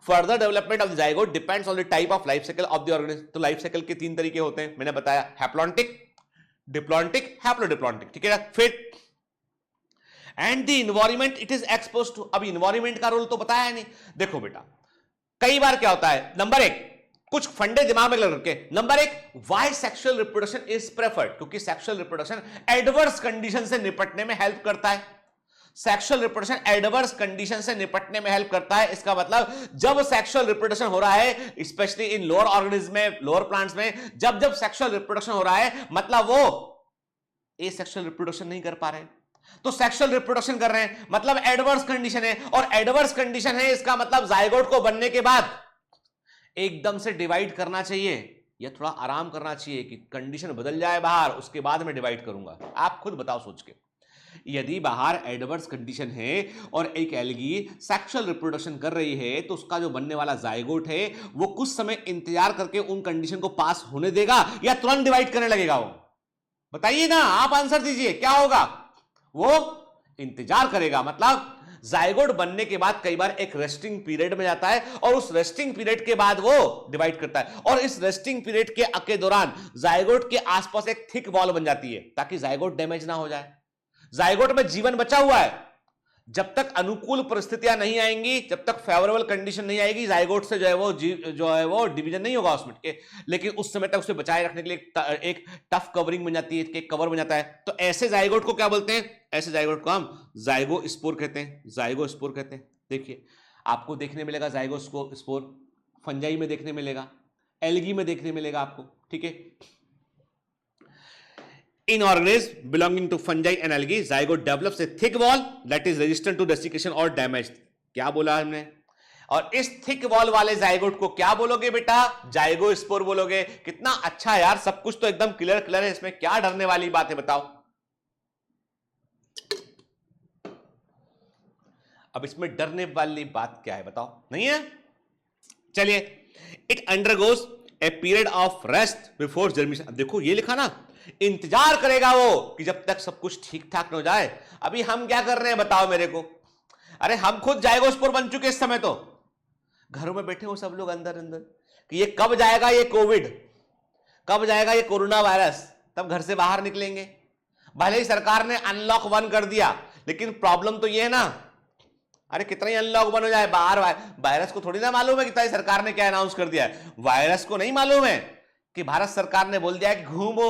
further development of the zygote depends on the type of life cycle of the organism. तो लाइफ साइकिल के 3 तरीके होते हैं, मैंने बताया, हैप्लॉन्टिक, डिप्लॉन्टिक, हैप्लोडिप्लॉन्टिक। ठीक है, फिर and the environment it is expose to. अब इन्वायरमेंट का रोल तो बताया नहीं। देखो बेटा कई बार क्या होता है, नंबर 1 कुछ फंडे दिमाग में लग रखे। Number 1 why sexual reproduction is preferred, क्योंकि सेक्सुअल रिप्रोडक्शन एडवर्स कंडीशन से निपटने में हेल्प करता है। सेक्सुअल रिप्रोडक्शन एडवर्स कंडीशन से निपटने में हेल्प करता है। इसका मतलब जब सेक्सुअल रिप्रोडक्शन हो रहा है स्पेशली इन लोअर ऑर्गेनिज्म में, लोअर प्लांट्स में, जब सेक्सुअल रिप्रोडक्शन हो रहा है मतलब वो एसेक्सुअल रिप्रोडक्शन नहीं कर पा रहे हैं, तो सेक्सुअल रिप्रोडक्शन कर रहे हैं, मतलब एडवर्स कंडीशन है। और एडवर्स कंडीशन है इसका मतलब जाइगोट को बनने के बाद एकदम से डिवाइड करना चाहिए या थोड़ा आराम करना चाहिए कि कंडीशन बदल जाए बाहर, उसके बाद मैं डिवाइड करूंगा। आप खुद बताओ सोच के, यदि बाहर एडवर्स कंडीशन है और एक एल्गी सेक्सुअल रिप्रोडक्शन कर रही है तो उसका जो बनने वाला जाइगोट है वो कुछ समय इंतजार करके उन कंडीशन को पास होने देगा या तुरंत डिवाइड करने लगेगा? वो बताइए ना, आप आंसर दीजिए, क्या होगा? वो इंतजार करेगा। मतलब जाइगोट बनने के बाद कई बार एक रेस्टिंग पीरियड में जाता है और उस रेस्टिंग पीरियड के बाद वो डिवाइड करता है, और इस रेस्टिंग पीरियड के दौरान जाइगोट के आसपास एक थिक वॉल बन जाती है ताकि जाइगोट डैमेज ना हो जाए। जाइगोट में जीवन बचा हुआ है, जब तक अनुकूल परिस्थितियां नहीं आएंगी, जब तक फेवरेबल कंडीशन नहीं आएगी, जाइगोट से जो है वो डिवीजन नहीं होगा उसमें के, लेकिन उस समय तक उसे बचाए रखने के लिए एक टफ कवरिंग बन जाती है, एक कवर बन जाता है। तो ऐसे जाइगोट को क्या बोलते हैं? ऐसे जाइगोट को हम जाइगोस्पोर कहते हैं, जाइगोस्पोर कहते हैं। देखिए आपको देखने मिलेगा जाइगोस्पोर, फंजाई में देखने मिलेगा, एल्गी में देखने मिलेगा आपको। ठीक है, in organisms belonging to fungi and algae, zygote develops a thick wall that is resistant to desiccation or damage। क्या बोला हमने? और इस थिक वॉल वाले जाइगोट को क्या बोलोगे बेटा? जाइगोस्पोर बोलोगे। कितना अच्छा यार, सब कुछ तो एकदम क्लियर है, इसमें क्या डरने वाली बात है बताओ? अब इसमें डरने वाली बात क्या है बताओ? नहीं है? चलिए it undergoes a period of rest before germination. अब देखो ये लिखा ना, इंतजार करेगा वो कि जब तक सब कुछ ठीक ठाक न हो जाए। अभी हम क्या कर रहे हैं बताओ मेरे को? अरे हम खुद जाइगोस्पोर बन चुके इस समय, तो घरों में बैठे हो सब लोग अंदर अंदर कि ये कब जाएगा, ये कोविड कब जाएगा, ये कोरोना वायरस, तब घर से बाहर निकलेंगे। भले ही सरकार ने अनलॉक 1 कर दिया, लेकिन प्रॉब्लम तो ये है ना, अरे कितना ही अनलॉक 1 हो जाए, बाहर वायरस को थोड़ी ना मालूम है कि सरकार ने क्या अनाउंस कर दिया है। वायरस को नहीं मालूम है कि भारत सरकार ने बोल दिया कि घूमो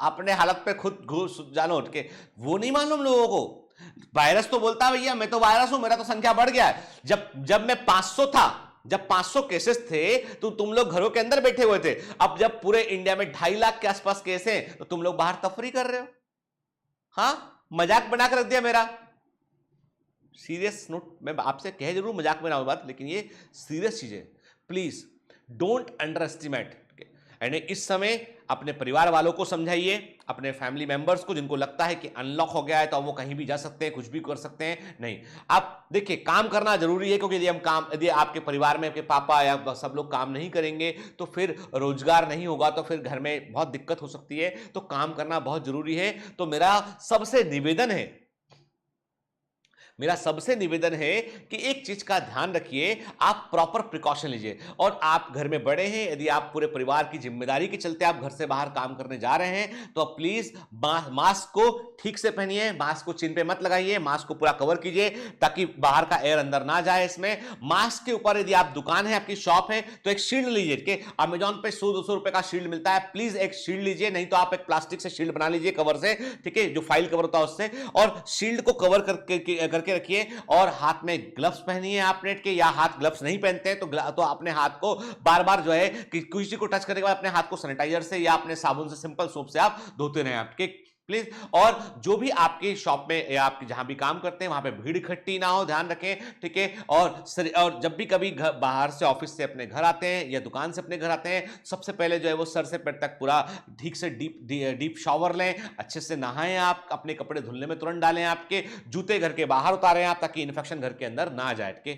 अपने हालत पे खुद जानो उठ के, वो नहीं मालूम लोगों को। वायरस तो बोलता है भैया मैं तो वायरस हूं, मेरा तो संख्या बढ़ गया है। जब मैं 500 था, जब 500 केसेस थे तो तुम लोग घरों के अंदर बैठे हुए थे। अब जब पूरे इंडिया में 2.5 लाख के आसपास केस हैं तो तुम लोग बाहर तफरी कर रहे हो। हाँ, मजाक बना कर रख दिया मेरा। सीरियस नोट, मैं आपसे कह जरूर मजाक में ना हो बात, लेकिन ये सीरियस चीज है। Please don't under estimate. यानी इस समय अपने परिवार वालों को समझाइए, अपने फैमिली मेंबर्स को, जिनको लगता है कि अनलॉक हो गया है तो वो कहीं भी जा सकते हैं, कुछ भी कर सकते हैं। नहीं, आप देखिए काम करना जरूरी है, क्योंकि यदि आपके परिवार में आपके पापा या सब लोग काम नहीं करेंगे तो फिर रोजगार नहीं होगा, तो फिर घर में बहुत दिक्कत हो सकती है। तो काम करना बहुत जरूरी है। तो मेरा सबसे निवेदन है कि एक चीज का ध्यान रखिए, आप प्रॉपर प्रिकॉशन लीजिए। और आप घर में बड़े हैं, यदि आप पूरे परिवार की जिम्मेदारी के चलते आप घर से बाहर काम करने जा रहे हैं तो प्लीज मास्क को ठीक से पहनिए, मास्क को चिन पे मत लगाइए, मास्क को पूरा कवर कीजिए ताकि बाहर का एयर अंदर ना जाए। इसमें मास्क के ऊपर यदि आप दुकान है, आपकी शॉप है, तो एक शील्ड लीजिए कि अमेजॉन पे 100-200 रुपए का शील्ड मिलता है, प्लीज एक शील्ड लीजिए। नहीं तो आप एक प्लास्टिक से शील्ड बना लीजिए कवर से, ठीक है, जो फाइल कवर होता है उससे, और शील्ड को कवर करके रखिए। और हाथ में ग्लव्स पहनिए आपने, के या हाथ ग्लव्स नहीं पहनते हैं तो अपने हाथ को बार बार जो है कि किसी को टच करने के बाद अपने हाथ को सैनिटाइजर से या अपने साबुन से, सिंपल सोप से आप धोते रहें आपके, प्लीज। और जो भी आपकी शॉप में या आप जहां भी काम करते हैं वहां पे भीड़ इकट्ठी ना हो, ध्यान रखें, ठीक है। और जब भी कभी बाहर से ऑफिस से अपने घर आते हैं या दुकान से अपने घर आते हैं, सबसे पहले जो है वो सर से पैर तक पूरा ठीक से डीप शावर लें, अच्छे से नहाएं, आप अपने कपड़े धुलने में तुरंत डालें, आपके जूते घर के बाहर उतारें आप, ताकि इन्फेक्शन घर के अंदर ना जाए के।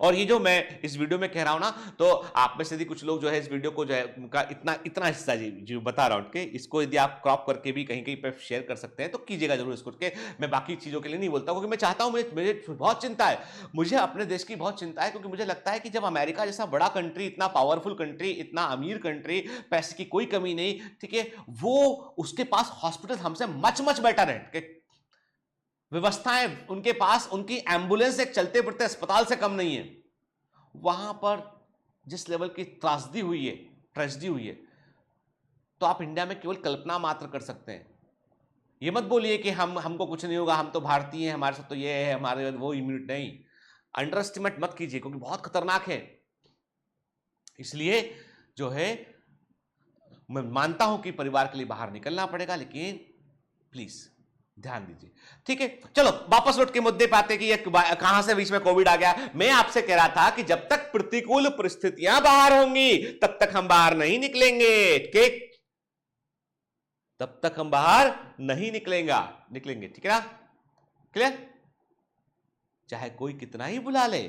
और ये जो मैं इस वीडियो में कह रहा हूं ना, तो आप में से यदि कुछ लोग जो है इस वीडियो को जो है उनका इतना हिस्सा जो बता रहा हूं के, इसको यदि आप क्रॉप करके भी कहीं कहीं पे शेयर कर सकते हैं तो कीजिएगा जरूर इसको के। मैं बाकी चीजों के लिए नहीं बोलता, क्योंकि मैं चाहता हूं, मुझे बहुत चिंता है, मुझे अपने देश की बहुत चिंता है, क्योंकि मुझे लगता है कि जब अमेरिका जैसा बड़ा कंट्री, इतना पावरफुल कंट्री, इतना अमीर कंट्री, पैसे की कोई कमी नहीं, ठीक है, वो उसके पास हॉस्पिटल हमसे मच बेटर है, व्यवस्थाएं उनके पास, उनकी एम्बुलेंस एक चलते फिरते अस्पताल से कम नहीं है। वहां पर जिस लेवल की त्रासदी हुई है, तो आप इंडिया में केवल कल्पना मात्र कर सकते हैं। ये मत बोलिए कि हमको कुछ नहीं होगा, हम तो भारतीय हैं, हमारे साथ तो ये है, हमारे वो इम्यूनिटी नहीं। अंडर एस्टिमेट मत कीजिए, क्योंकि बहुत खतरनाक है। इसलिए जो है मैं मानता हूं कि परिवार के लिए बाहर निकलना पड़ेगा, लेकिन प्लीज ध्यान दीजिए, ठीक है। चलो वापस लौट के मुद्दे पे आते कि ये कहां से बीच में कोविड आ गया। मैं आपसे कह रहा था कि जब तक प्रतिकूल परिस्थितियां बाहर होंगी तब तक हम बाहर नहीं निकलेंगे, ठीक, तब तक हम बाहर नहीं निकलेंगे, ठीक है ना, क्लियर, चाहे कोई कितना ही बुला ले,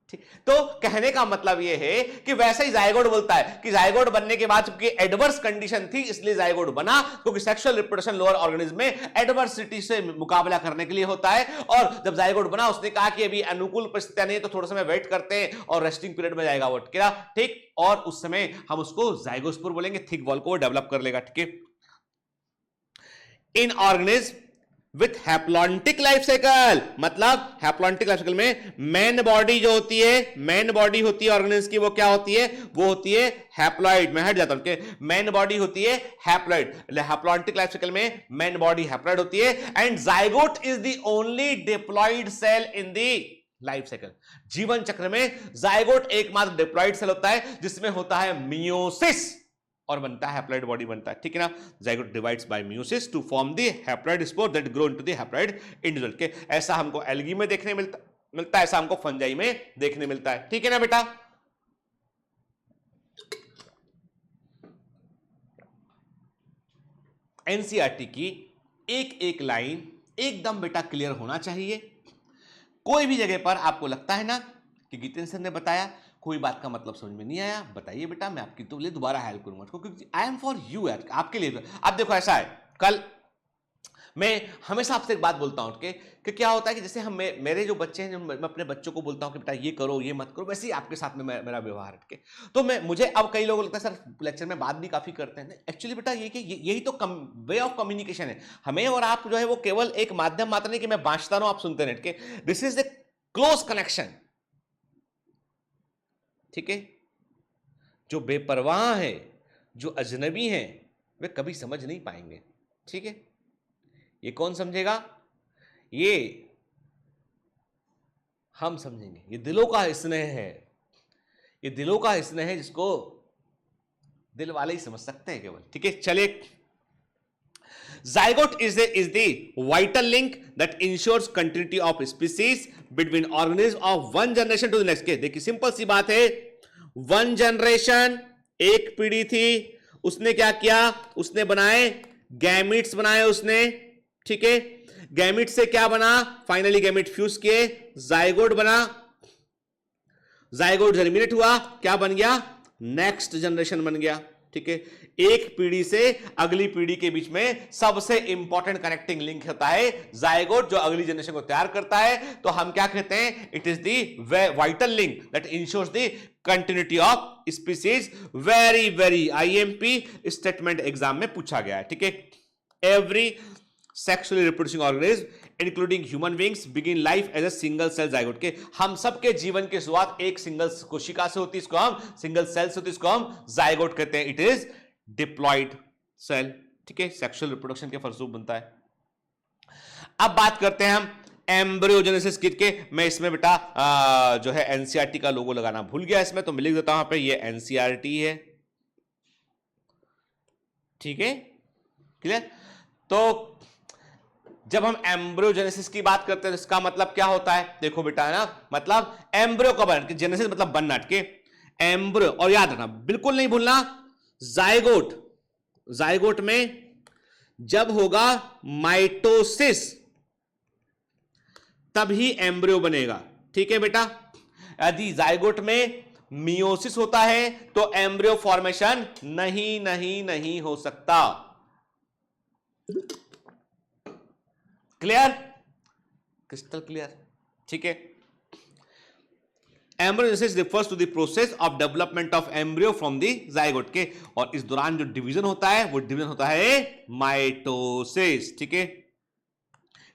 ठीक। तो कहने का मतलब यह है कि वैसे ही जायगोट बोलता है कि जायगोट बनने के बाद चूंकि एडवर्स कंडीशन थी इसलिए जायगोट बना, क्योंकि सेक्सुअल रिप्रोडक्शन लोअर ऑर्गेनिज्म में एडवर्सिटी से मुकाबला करने के लिए होता है। और जब जायगोट बना उसने कहा कि अभी अनुकूल परिस्थितियां नहीं है तो थोड़ा समय वेट करते हैं और रेस्टिंग पीरियड में जाएगा वो, ठीक, और उस समय हम उसको जाइगोस्पोर बोलेंगे, थिक वॉल को डेवलप कर लेगा, ठीक है। इन organism with haplontic life cycle, मतलब हैप्लॉन्टिक लाइफ साइकिल में मेन बॉडी जो होती है, मेन बॉडी होती है ऑर्गेनिज्म की, वो क्या होती है, वो होती है हैप्लॉइड। मैं हट जाता हूं, मेन बॉडी होती है हैप्लॉइड, हैप्लॉन्टिक लाइफ साइकिल में मेन बॉडी हैप्लॉइड होती है। And zygote is the only diploid cell in the life cycle. जीवन चक्र में जाइगोट एकमात्र डिप्लॉइड सेल होता है जिसमें होता है मियोसिस और बनता है हैप्लॉइड बॉडी बनता है, ठीक है ना। Zygote divides by meiosis to form the haploid spore that grow into the haploid individual, के ऐसा हमको एल्गी में देखने मिलता है, ऐसा हमको फंजाई में देखने मिलता है, ठीक है ना बेटा। एनसीईआरटी की एक एक लाइन एकदम बेटा क्लियर होना चाहिए। कोई भी जगह पर आपको लगता है ना कि गीतेंद्र सर ने बताया, कोई बात का मतलब समझ में नहीं आया, बताइए बेटा, मैं आपकी तो लिए दोबारा हेल्प करूंगा, क्योंकि आई एम फॉर यू यार, आपके लिए। अब देखो ऐसा है, कल मैं हमेशा आपसे एक बात बोलता हूं कि क्या होता है कि जैसे हम मेरे जो बच्चे हैं, मैं अपने बच्चों को बोलता हूं कि बेटा ये करो ये मत करो, वैसे ही आपके साथ में मेरा व्यवहार हटके। तो मुझे अब कई लोगों को लगता है सर लेक्चर में बात भी काफी करते हैं, एक्चुअली बेटा ये कि यही तो वे ऑफ कम्युनिकेशन है। हमें और आप जो है वो केवल एक माध्यम मात्र नहीं कि मैं बांटता रहूं आप सुनते रहे, this is the close connection. ठीक है, जो बेपरवाह है, जो अजनबी हैं, वे कभी समझ नहीं पाएंगे। ठीक है, ये कौन समझेगा? ये हम समझेंगे। ये दिलों का स्नेह है, ये दिलों का स्नेह है जिसको दिल वाले ही समझ सकते हैं केवल। ठीक है, चलिए, zygote is the vital link that ensures continuity of species between organisms of one generation to the next। के देखिए सिंपल सी बात है, वन जनरेशन, एक पीढ़ी थी, उसने क्या किया, उसने बनाए गैमिट्स बनाए उसने। ठीक है, गैमिट से क्या बना, फाइनली गैमिट फ्यूज किए, जाइगोट बना, जाइगोट जर्मिनेट हुआ, क्या बन गया, नेक्स्ट जनरेशन बन गया। ठीक है, एक पीढ़ी से अगली पीढ़ी के बीच में सबसे इंपॉर्टेंट कनेक्टिंग लिंक होता है जाइगोट, जो अगली जनरेशन को तैयार करता है। तो हम क्या कहते हैं, it is the vital link that ensures the continuity of species. Very very IMP statement exam में पूछा गया है। ठीक है, every sexually reproducing organism including human beings begin life as a single cell zygote. के हम सबके जीवन की शुरुआत एक सिंगल कोशिका से होती है, इसको हम सिंगल सेल से होती है, इसको हम जाइगोट कहते हैं। It is diploid cell. ठीक है, सेक्सुअल रिप्रोडक्शन के फलस्वरूप बनता है। अब बात करते हैं हम एम्ब्रियोजेनेसिस के। मैं इसमें बेटा जो है एनसीईआरटी का लोगो लगाना भूल गया इसमें, तो मैं लिख देता हूं यहां पे, ये एनसीईआरटी है। ठीक है, क्लियर। तो जब हम एम्ब्रियोजेनेसिस की बात करते हैं तो इसका मतलब क्या होता है, देखो बेटा, है ना, मतलब एम्ब्रियो का बनना, जेनेसिस मतलब बनना। ठीक है, एम्ब्रियो, और याद रखना बिल्कुल नहीं भूलना, जाइगोट, जाइगोट में जब होगा माइटोसिस तभी एम्ब्रियो बनेगा। ठीक है बेटा, यदि जाइगोट में मियोसिस होता है तो एम्ब्रियो फॉर्मेशन नहीं हो सकता। Clear, crystal clear. ठीक है, embryogenesis refers to the process of development of embryo from the zygote के, और इस दौरान जो डिवीजन होता है वो डिवीजन होता है माइटोसिस। ठीक है,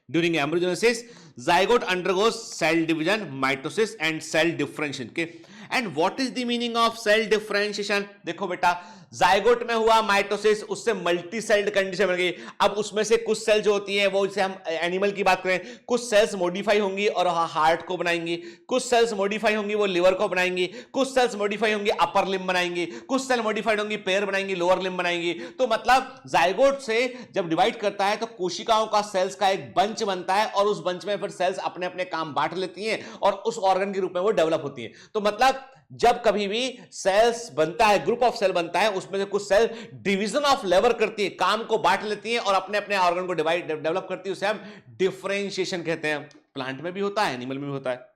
during embryogenesis zygote undergoes cell division, mitosis and cell differentiation के। And what is the meaning of cell differentiation? देखो बेटा, जाइगोट में हुआ माइटोसिस, उससे मल्टी सेल्ड कंडीशन बन गई। अब उसमें से कुछ सेल जो होती हैं वो, जैसे हम एनिमल की बात करें, कुछ सेल्स मॉडिफाई होंगी और हार्ट को बनाएंगी, कुछ सेल्स मॉडिफाई होंगी वो लिवर को बनाएंगी, कुछ सेल्स मॉडिफाई होंगी अपर लिम्ब बनाएंगी, कुछ सेल मॉडिफाइड होंगी पैर बनाएंगी, लोअर लिम्ब बनाएंगी। तो मतलब जाइगोट से जब डिवाइड करता है तो कोशिकाओं का सेल्स का एक बंच बनता है, और उस बंच में फिर सेल्स अपने अपने काम बांट लेती हैं और उस ऑर्गन के रूप में वो डेवलप होती हैं। तो मतलब जब कभी भी सेल्स बनता है, ग्रुप ऑफ सेल बनता है, उसमें से कुछ सेल डिवीजन ऑफ लेबर करती है, काम को बांट लेती हैं और अपने अपने ऑर्गन को डेवलप करती है, उसे हम डिफरेंशिएशन कहते हैं। प्लांट में भी होता है, एनिमल में भी होता है।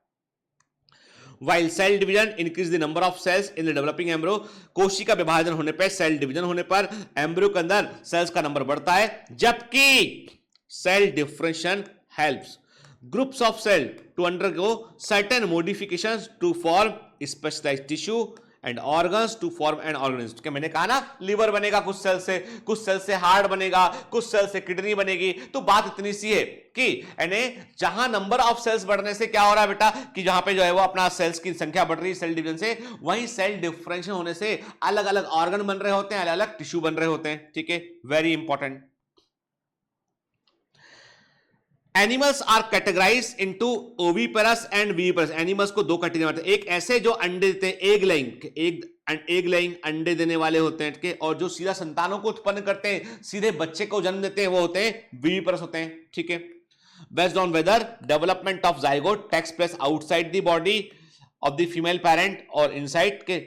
While cell division increase the number of cells in the developing embryo, कोशिका विभाजन होने पर, सेल डिवीजन होने पर एम्ब्रियो के अंदर सेल्स का नंबर बढ़ता है, जबकि cell differentiation helps groups of cell to undergo certain modifications to form specialized tissue and organs to form an organism। क्या मैंने कहा ना, लीवर बनेगा कुछ सेल से हार्ट बनेगा, कुछ सेल से किडनी बनेगी। तो बात इतनी सी है कि यानी जहां नंबर ऑफ सेल्स बढ़ने से क्या हो रहा है बेटा, कि जहां पे जो है वो अपना सेल्स की संख्या बढ़ रही है सेल डिवीजन से, वहीं सेल डिफरेंशिएशन होने से अलग अलग ऑर्गन बन रहे होते हैं, अलग अलग टिश्यू बन रहे होते हैं। ठीक है, very important. Animals are categorise into oviparous and viviparous. Animals को दो कैटेगरी में, एक ऐसे जो अंडे देते हैं, एग लेइंग अंडे देने वाले होते हैं, ठीक है, और जो सीधा संतानों को उत्पन्न करते हैं, सीधे बच्चे को जन्म देते हैं, वो होते हैं विविपेरस होते हैं। ठीक है, based on whether development of zygote takes place outside the body of the female parent और इनसाइड के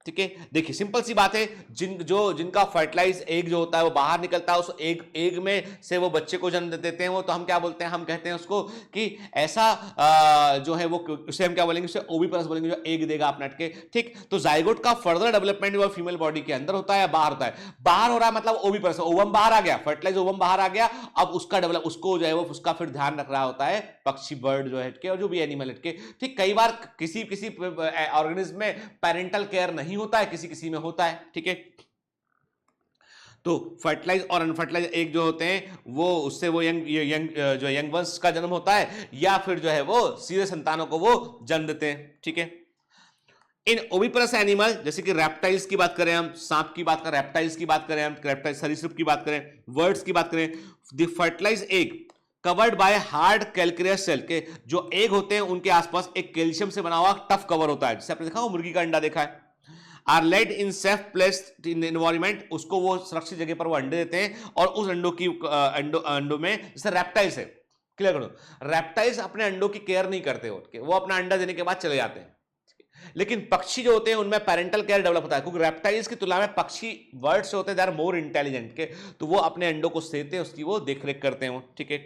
ठीक है, देखिए सिंपल सी बात है, जिनका फर्टिलाइज एग जो होता है वो बाहर निकलता है, उस एग में से वो बच्चे को जन्म देते हैं, वो तो हम क्या बोलते हैं, हम कहते हैं उसको कि ऐसा जो है वो, उसे हम क्या बोलेंगे, उसे ओविपरस बोलेंगे, जो एग देगा अपना के। ठीक, तो जाइगोट का फर्दर डेवलपमेंट वो फीमेल बॉडी के अंदर होता है या बाहर होता है? बाहर हो रहा है, मतलब ओविपरस, ओवम बाहर आ गया, फर्टिलाइज ओवम बाहर आ गया, अब उसका डेवलप, उसको जो है वो उसका फिर ध्यान रख रहा होता है पक्षी, बर्ड जो है के, और जो भी एनिमल के। ठीक, कई बार किसी किसी ऑर्गेनिज्म में पेरेंटल केयर नहीं होता है, किसी किसी में होता है। ठीक है, तो फर्टिलाइज और अनफर्टिलाइज एग जो होते हैं वो, उससे वो जो यंग वंश का जन्म होता है, या फिर जो है वो सीधे संतानों को वो जन्म देते हैं। ठीक है, इन ओविपरस एनिमल, जैसे कि रेप्टाइल्स की बात करें, हम सांप की बात करें, रेप्टाइल्स की बात करें, हम रेप्टाइल सरीसृप की बात करें, वर्ड्स की बात करें, the fertilise egg covered by hard calcareous shell, के जो एग होते हैं उनके आसपास एक कैल्शियम से बना हुआ टफ कवर होता है, जैसे आपने देखा मुर्गी का अंडा देखा है। Are laid in safe placed in environment, उसको वो सुरक्षित जगह पर वो अंडे देते हैं, और उस अंडों में, जैसे रेप्टाइल्स है, क्लियर करो, रेप्टाइल्स अपने अंडों की केयर नहीं करते, वो अपना अंडा देने के बाद चले जाते हैं। लेकिन पक्षी जो होते हैं उनमें पेरेंटल केयर डेवलप होता है, क्योंकि रेप्टाइल्स की तुलना में पक्षी, बर्ड्स होते हैं, दे आर मोर इंटेलिजेंट के, तो वो अपने अंडों को सेते हैं, उसकी वो देखरेख करते हैं। ठीक है,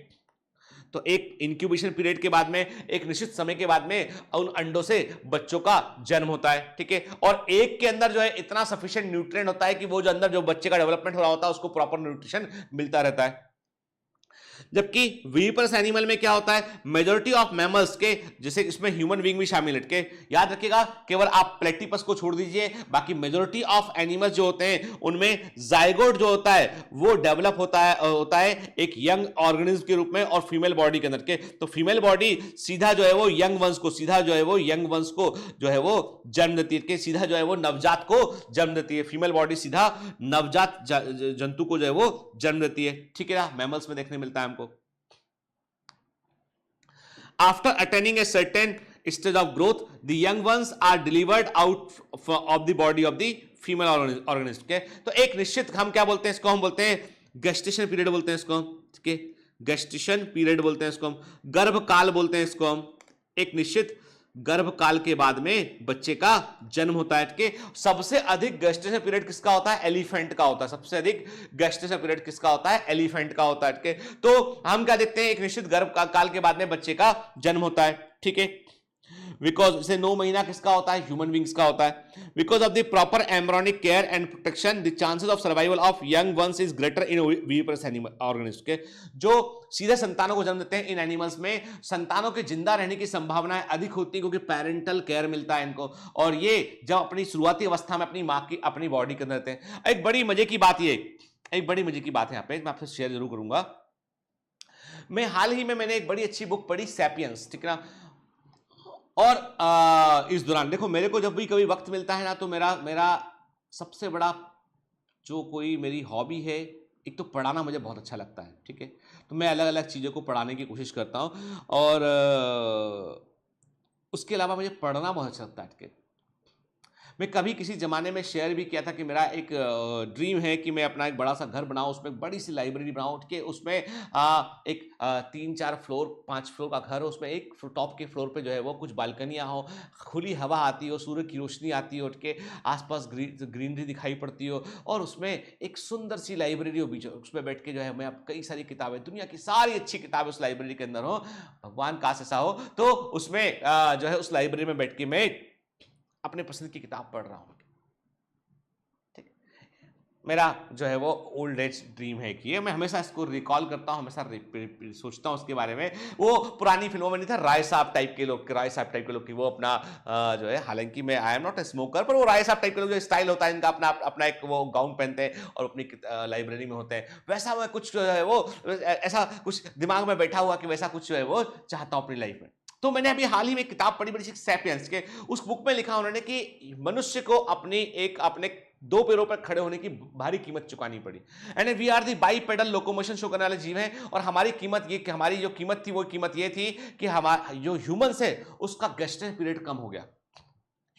तो एक इंक्यूबेशन पीरियड के बाद में, एक निश्चित समय के बाद में उन अंडों से बच्चों का जन्म होता है। ठीक है, और एक के अंदर जो है इतना सफिशिएंट न्यूट्रिएंट होता है कि वो जो अंदर जो बच्चे का डेवलपमेंट हो रहा होता है उसको प्रॉपर न्यूट्रिशन मिलता रहता है। जबकि विविपर्स एनिमल में क्या होता है, मेजॉरिटी ऑफ मैमल्स के, जैसे इसमें ह्यूमन बीइंग भी शामिल है, याद रखिएगा, केवल आप प्लेटिपस को छोड़ दीजिए, बाकी मेजॉरिटी ऑफ एनिमल्स जो होते हैं उनमें जाइगोट जो होता है वो डेवलप होता है एक यंग ऑर्गेनिज्म के रूप में, और फीमेल बॉडी के अंदर के, तो फीमेल बॉडी सीधा जो है वो यंग वंश को, जो है वो जन्म देती है, सीधा जो है वो नवजात को जन्म देती है, फीमेल बॉडी सीधा नवजात जंतु को जो है वो जन्म देती है। ठीक है ना, मैमल्स में देखने मिलता है हमको। After attaining a certain stage of growth, the young ones are delivered out of the body of the female organism। के, तो एक निश्चित, हम क्या बोलते हैं इसको, हम बोलते हैं गेस्टेशन पीरियड बोलते हैं इसको, ठीक है, गेस्टेशन पीरियड बोलते हैं इसको, हम गर्भकाल बोलते हैं इसको, हम एक निश्चित गर्भकाल के बाद में बच्चे का जन्म होता है। कि सबसे अधिक गेस्टेशन पीरियड किसका होता है, एलिफेंट का होता है, सबसे अधिक गेस्टेशन पीरियड किसका होता है, एलिफेंट का होता है। तो हम क्या देखते हैं, एक निश्चित गर्भकाल के बाद में बच्चे का जन्म होता है। ठीक है, बिकॉज इसे 9 महीना किसका होता है, ह्यूमन बींग्स का होता है। Because of the proper embryonic care and protection, the chances of survival of young ones is greater in viviparous organism. के जो सीधे संतानों को जन्म देते हैं, इन एनिमल्स में संतानों के जिंदा रहने की संभावनाएं अधिक होती है, क्योंकि पेरेंटल केयर मिलता है इनको, और ये जब अपनी शुरुआती अवस्था में अपनी माँ की, अपनी बॉडी के अंदर रहते हैं। एक बड़ी मजे की बात है यहाँ पे, मैं आपसे शेयर जरूर करूंगा। मैं हाल ही में मैंने एक बड़ी अच्छी बुक पढ़ी, सैपियंस, ठीक है ना, और इस दौरान देखो, मेरे को जब भी कभी वक्त मिलता है ना, तो मेरा सबसे बड़ा जो कोई मेरी हॉबी है, एक तो पढ़ाना मुझे बहुत अच्छा लगता है। ठीक है, तो मैं अलग अलग चीज़ों को पढ़ाने की कोशिश करता हूँ, और उसके अलावा मुझे पढ़ना बहुत अच्छा लगता है। मैं कभी किसी ज़माने में शेयर भी किया था कि मेरा एक ड्रीम है कि मैं अपना एक बड़ा सा घर बनाऊं, उसमें एक बड़ी सी लाइब्रेरी बनाऊं, कि उसमें एक 3-4 फ्लोर 5 फ्लोर का घर हो, उसमें एक टॉप के फ्लोर पे जो है वो कुछ बालकनियां हो, खुली हवा आती हो, सूर्य की रोशनी आती हो, के आसपास ग्रीनरी दिखाई पड़ती हो, और उसमें एक सुंदर सी लाइब्रेरी हो बीच, उसमें बैठ के जो है मैं कई सारी किताबें, दुनिया की सारी अच्छी किताबें उस लाइब्रेरी के अंदर हो, भगवान काश ऐसा हो, तो उसमें जो है उस लाइब्रेरी में बैठ के मैं अपने पसंद की किताब पढ़ रहा हूं। ठीक, मेरा जो है वो ओल्ड एज ड्रीम है कि मैं हमेशा इसको रिकॉल करता हूं, हमेशा सोचता हूं उसके बारे में। वो पुरानी फिल्मों में नहीं था, राय साहब टाइप के लोग की वो अपना जो है, हालांकि मैं I am not a smoker, पर वो राय साहब टाइप के लोग, जो स्टाइल होता है इनका, अपना एक वो गाउन पहनते हैं और अपनी लाइब्रेरी में होते हैं, वैसा मैं कुछ जो है वो, ऐसा कुछ दिमाग में बैठा हुआ कि वैसा कुछ जो है वो चाहता हूं अपनी लाइफ में। तो मैंने अभी हाल ही में किताब पढ़ी, बड़ी सी, सैपियंस के, उस बुक में लिखा उन्होंने कि मनुष्य को अपने 2 पैरों पर खड़े होने की भारी कीमत चुकानी पड़ी। And we are the bipedal locomotion show करने वाले जीव हैं, और हमारी जो कीमत थी वो कीमत ये थी कि हमारा जो ह्यूमंस है उसका गेस्टेशन पीरियड कम हो गया।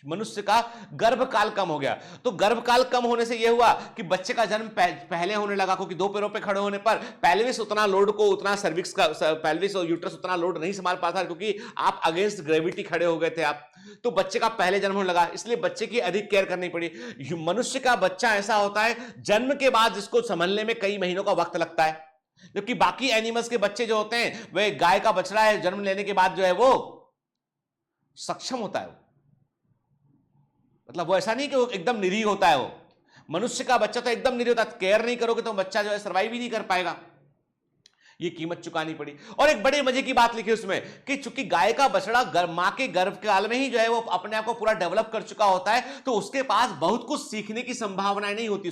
मनुष्य का गर्भकाल कम हो गया। तो गर्भकाल कम होने से यह हुआ कि बच्चे का जन्म पहले होने लगा, क्योंकि दो पैरों पे खड़े होने पर पेल्विस उतना लोड को, उतना सर्विक्स का, पेल्विस और यूट्रस उतना लोड नहीं संभाल पाता, क्योंकि आप अगेंस्ट ग्रेविटी खड़े हो गए थे आप। तो बच्चे का पहले जन्म होने लगा, इसलिए बच्चे की अधिक केयर करनी पड़ी। मनुष्य का बच्चा ऐसा होता है जन्म के बाद जिसको संभलने में कई महीनों का वक्त लगता है, जबकि बाकी एनिमल्स के बच्चे जो होते हैं, वे गाय का बछड़ा है, जन्म लेने के बाद जो है वो सक्षम होता है। मतलब वो ऐसा नहीं कि वो एकदम निरीह होता है। वो मनुष्य का बच्चा तो एकदम निरीह होता है, केयर नहीं करोगे तो बच्चा जो है सर्वाइव ही नहीं कर पाएगा। ये कीमत चुकानी पड़ी। और एक बड़े मजे की बात लिखी उसमें कि चूंकि गाय का बछड़ा मां के गर्भ काल में ही जो है वो अपने आप को पूरा डेवलप कर चुका होता है, तो उसके पास बहुत कुछ सीखने की संभावनाएं नहीं होती।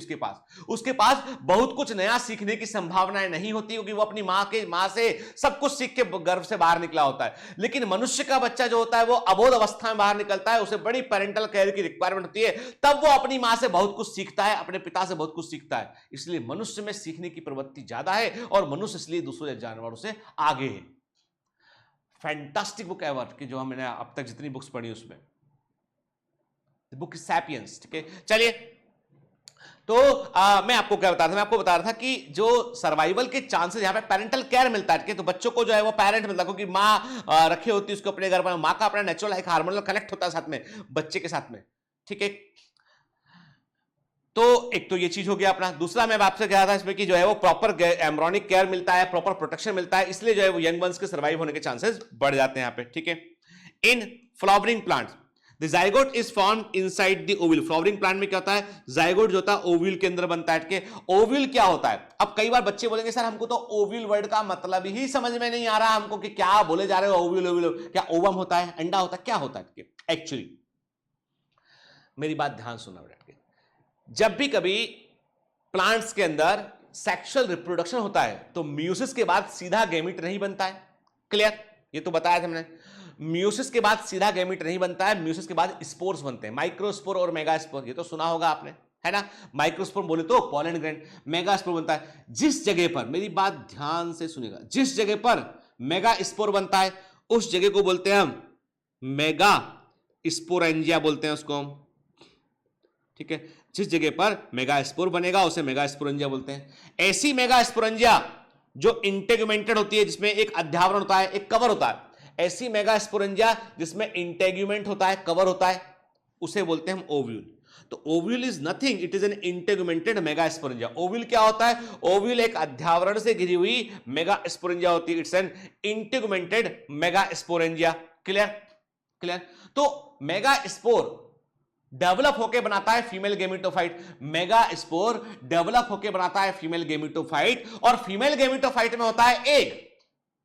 उसके पास बहुत कुछ नया सीखने की संभावनाएं नहीं होती, क्योंकि वो अपनी मां से सब कुछ सीख के गर्भ से बाहर निकला होता है। लेकिन मनुष्य का बच्चा जो होता है वो अबोध अवस्था में बाहर निकलता है, उसे बड़ी पेरेंटल केयर की रिक्वायरमेंट होती है, तब वो अपनी मां से बहुत कुछ सीखता है, अपने पिता से बहुत कुछ सीखता है। इसलिए मनुष्य में सीखने की प्रवृत्ति ज्यादा है और मनुष्य इसलिए दूसरे जानवरों से आगे है। फैंटास्टिक बुक एवर कि जो मैंने अब तक जितनी बुक्स पढ़ी उसमें, बुक सैपियंस। ठीक है, चलिए। तो मैं आपको क्या बता रहा था, मैं आपको बता रहा था कि जो सर्वाइवल के चांसेस यहां पे पेरेंटल केयर मिलता है, तो बच्चों को जो है वो पेरेंट मिलता है, क्योंकि मां रखे होती है उसको अपने घर पर, मां का अपना नेचुरल एक हार्मोनल कनेक्ट होता है साथ में बच्चे के साथ में। ठीक है, तो एक तो ये चीज हो गया अपना। दूसरा मैं आपसे कह रहा था इसमें कि जो है वो प्रॉपर एम्ब्रियोनिक केयर मिलता है, प्रॉपर प्रोटेक्शन मिलता है, इसलिए जो है वो यंग वंस के सर्वाइव होने के चांसेस बढ़ जाते हैं यहां पे। ठीक है, in flowering plants the zygote is formed inside the ovule. Flowering plant में क्या होता है, जाइगोट जो होता है ओव्यूल के अंदर बनता है। ओव्यूल क्या होता है, अब कई बार बच्चे बोलेंगे सर हमको तो ओव्यूल वर्ड का मतलब ही समझ में नहीं आ रहा हमको, कि क्या बोले जा रहे हो ओव्यूल ओव्यूल, क्या ओवम होता है, अंडा होता है, क्या होता है एक्चुअली। मेरी बात ध्यान सुनना बैठ के, जब भी कभी प्लांट्स के अंदर सेक्सुअल रिप्रोडक्शन होता है तो म्यूसिस के बाद सीधा गैमीट नहीं बनता है। क्लियर, ये तो बताया था मैंने। म्यूसिस के बाद सीधा गैमीट नहीं बनता है, म्यूसिस के बाद स्पोर्स बनते हैं, माइक्रोस्पोर और मेगास्पोर, ये तो सुना होगा आपने, है ना। माइक्रोस्पोर बोले तो पॉलन ग्रैंड, मेगास्पोर बनता है जिस जगह पर, मेरी बात ध्यान से सुनिएगा, जिस जगह पर मेगास्पोर बनता है उस जगह को बोलते हैं हम मेगा स्पोरेंजिया बोलते हैं उसको हम। ठीक है, जिस जगह पर मेगास्पोर बनेगा उसे मेगास्पोरेंजिया बोलते हैं। ऐसी मेगास्पोरेंजिया जो इंटेगुमेंटेड होती है, जिसमें एक अध्यावरण होता है, एक कवर होता है, ऐसी मेगास्पोरेंजिया जिसमें इंटेगुमेंट होता है, कवर होता है, उसे बोलते हैं हम ओव्यूल। तो ovule is nothing, it is an integumented megasporangia. Ovule क्या होता है, ओव्यूल एक अध्यावरण से घिरी हुई मेगास्पोरेंजिया होती है, it's an integumented megasporangia. Clear clear. तो मेगास्पोर डेवलप होकर बनाता है फीमेल गेमेटोफाइट, मेगास्पोर डेवलप होकर बनाता है फीमेल गेमेटोफाइट, और फीमेल गेमेटोफाइट में होता है एग।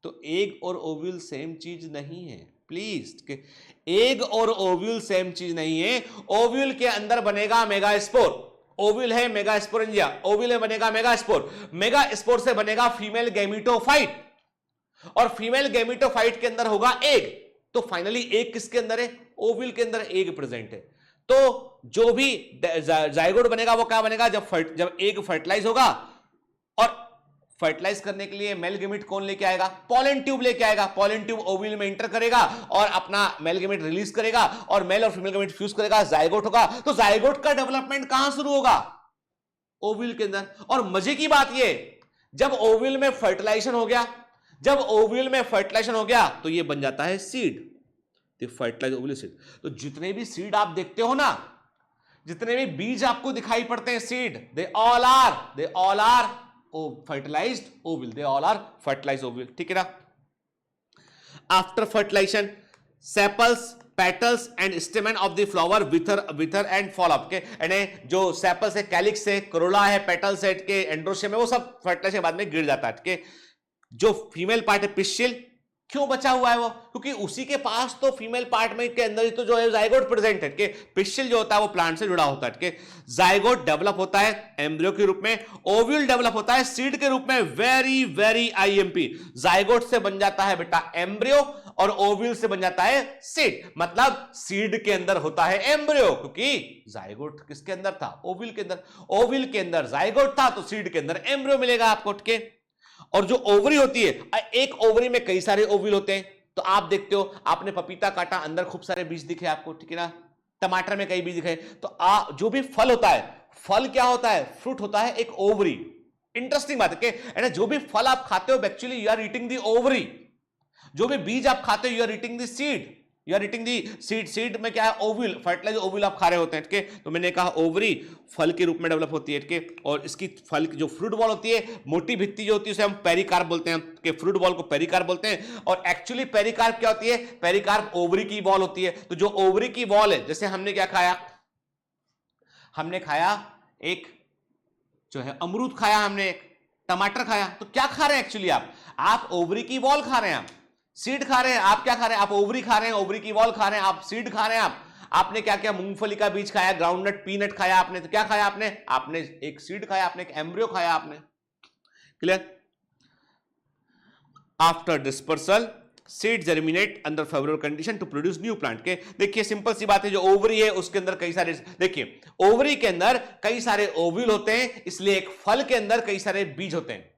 तो एग और ओव्यूल सेम चीज नहीं है प्लीज, एग और ओव्यूल सेम चीज नहीं है। ओव्यूल के अंदर बनेगा मेगास्पोर, ओव्यूल है मेगास्पोरेंजिया, ओव्यूल में बनेगा मेगास्पोर, मेगास्पोर से बनेगा फीमेल गेमेटोफाइट, और फीमेल गेमेटोफाइट के अंदर होगा एग। तो फाइनली एग किसके अंदर है, ओव्यूल के अंदर एग प्रेजेंट है। तो जो भी जाइगोट बनेगा वो क्या बनेगा, जब एग फर्टिलाइज होगा, और फर्टिलाइज करने के लिए मेल गेमेट कौन लेके आएगा, पॉलन ट्यूब लेके आएगा। पॉलन ट्यूब ओव्यूल में एंटर करेगा और अपना मेल गेमेट रिलीज करेगा, और मेल और फीमेल गेमेट फ्यूज करेगा, जाइगोट होगा। तो जाइगोट का डेवलपमेंट कहां शुरू होगा, ओव्यूल के अंदर। और मजे की बात ये, जब ओव्यूल में फर्टिलाइजेशन हो गया, जब ओव्यूल में फर्टिलाइजेशन हो गया तो ये बन जाता है सीड, फर्टिलाइज ओव्यूल सीड। तो जितने भी सीड आप देखते हो ना, जितने भी बीज आपको दिखाई पड़ते हैं seed, they all are fertilized ovule, they all are fertilized ovule. ठीक है ना। After fertilization sepals, petals and stamen of the flower wither and fall up के, यानी जो सेपल्स है, कैलिक्स है, कोरोला है, पेटल्स है के, एंड्रोशियम है, वो सब फर्टिलाइजेशन के बाद में गिर जाता है। ठीक, जो फीमेल पार्ट है पिस्टिल, क्यों बचा हुआ है वो, क्योंकि उसी के पास तो फीमेल पार्ट में के अंदर ही तो जो है जाइगोट प्रेजेंट है। पिस्टिल जो होता है वो प्लांट से जुड़ा होता है। जाइगोट डेवलप होता है एम्ब्रियो के रूप में, ओव्यूल डेवलप होता है सीड के रूप में। वेरी वेरी आईएमपी, जाइगोट से बन जाता है बेटा एम्ब्रियो, और ओव्यूल से बन जाता है सीड। मतलब सीड के अंदर होता है एम्ब्रियो, क्योंकि जाइगोट किसके अंदर था, ओव्यूल के अंदर। ओव्यूल के अंदर जाइगोट था तो सीड के अंदर एम्ब्रियो मिलेगा आपको। ठीक, और जो ओवरी होती है, एक ओवरी में कई सारे ओव्यूल होते हैं। तो आप देखते हो, आपने पपीता काटा, अंदर खूब सारे बीज दिखे आपको, ठीक है ना। टमाटर में कई बीज दिखे। तो जो भी फल होता है, फल क्या होता है, फ्रूट होता है एक ओवरी। इंटरेस्टिंग बात है कि जो भी फल आप खाते हो actually you are eating the ovary. जो भी बीज आप खाते हो you are eating the seed, you are eating the seed. Seed में क्या है, ओव्यूल, फर्टिलाइज ओव्यूल आप खा रहे होते हैं। ठीक है, तो मैंने कहा ओवरी फल के रूप में डेवलप होती है। ठीक है, और इसकी फल की जो फ्रूट बॉल होती है, मोटी भित्ति जो होती है, उसे हम पेरिकार्प बोलते हैं कि फ्रूट बॉल को पेरिकार्प बोलते हैं। और एक्चुअली पेरिकार्प क्या होती है, पेरिकार्प ओवरी की बॉल होती है। तो जो ओवरी की बॉल है, जैसे हमने क्या खाया, हमने खाया एक जो है अमरूद खाया, हमने एक टमाटर खाया। तो क्या खा रहे हैं एक्चुअली आप ओवरी की बॉल खा रहे हैं, आप सीड खा रहे हैं। आप क्या खा रहे हैं, आप ओवरी खा रहे हैं, ओवरी की बॉल खा रहे हैं, आप सीड खा रहे हैं। आपने क्या किया, मूंगफली का बीज खाया, ग्राउंडनट, पीनट खाया आपने। तो क्या खाया आपने एक सीड खाया, आपने एक एम्ब्रियो खाया आपने। Clear? After dispersal seed germinate under favourable condition to produce new plant. के देखिए सिंपल सी बात है, जो ओवरी है उसके अंदर कई सारे, देखिए ओवरी के अंदर कई सारे ओव्यूल होते हैं, इसलिए एक फल के अंदर कई सारे बीज होते हैं।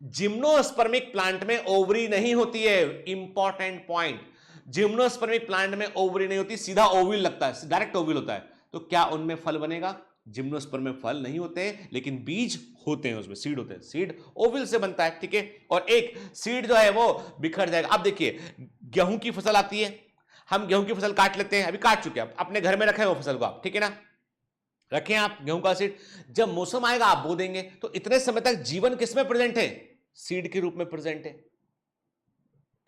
जिम्नोस्पर्मिक प्लांट में ओवरी नहीं होती है, इंपॉर्टेंट पॉइंट। जिम्नोस्पर्मिक प्लांट में ओवरी नहीं होती, सीधा ओव्यूल लगता है, डायरेक्ट ओव्यूल होता है। तो क्या उनमें फल बनेगा? जिम्नोस्पर्म में फल नहीं होते हैं, लेकिन बीज होते हैं, उसमें सीड होते हैं। सीड ओव्यूल से बनता है। ठीक है, और एक सीड जो है वो बिखर जाएगा। अब देखिए गेहूं की फसल आती है, हम गेहूं की फसल काट लेते हैं, अभी काट चुके हैं, अपने घर में रखे हैं वो फसल को आप, ठीक है ना, रखें आप गेहूं का सीड। जब मौसम आएगा आप बो देंगे। तो इतने समय तक जीवन किसमें प्रेजेंट है? सीड के रूप में प्रेजेंट है।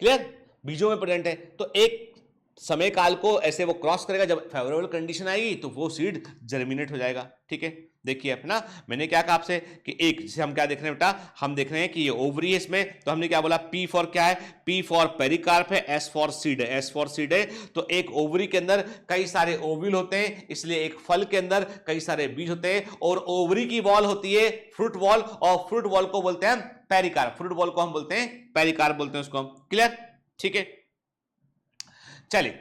क्लियर? बीजों में प्रेजेंट है। तो एक समय काल को ऐसे वो क्रॉस करेगा, जब फेवरेबल कंडीशन आएगी तो वो सीड जर्मिनेट हो जाएगा। ठीक है, देखिए अपना मैंने क्या कहा आपसे कि एक, जैसे हम क्या देख रहे हैं बेटा, हम देख रहे हैं कि ये ओवरी है इसमें, तो हमने क्या बोला, पी फॉर क्या है, पी फॉर पेरिकार्प है, एस फॉर सीड है, एस फॉर सीड है। तो एक ओवरी के अंदर कई सारे ओव्यूल होते हैं, इसलिए एक फल के अंदर कई सारे बीज होते हैं। और ओवरी की वॉल होती है फ्रूट वॉल, और फ्रूट वॉल को बोलते हैं पेरिकार्प। फ्रूट वॉल को हम बोलते हैं पेरिकार्प बोलते हैं उसको हम। क्लियर? ठीक है, चलिए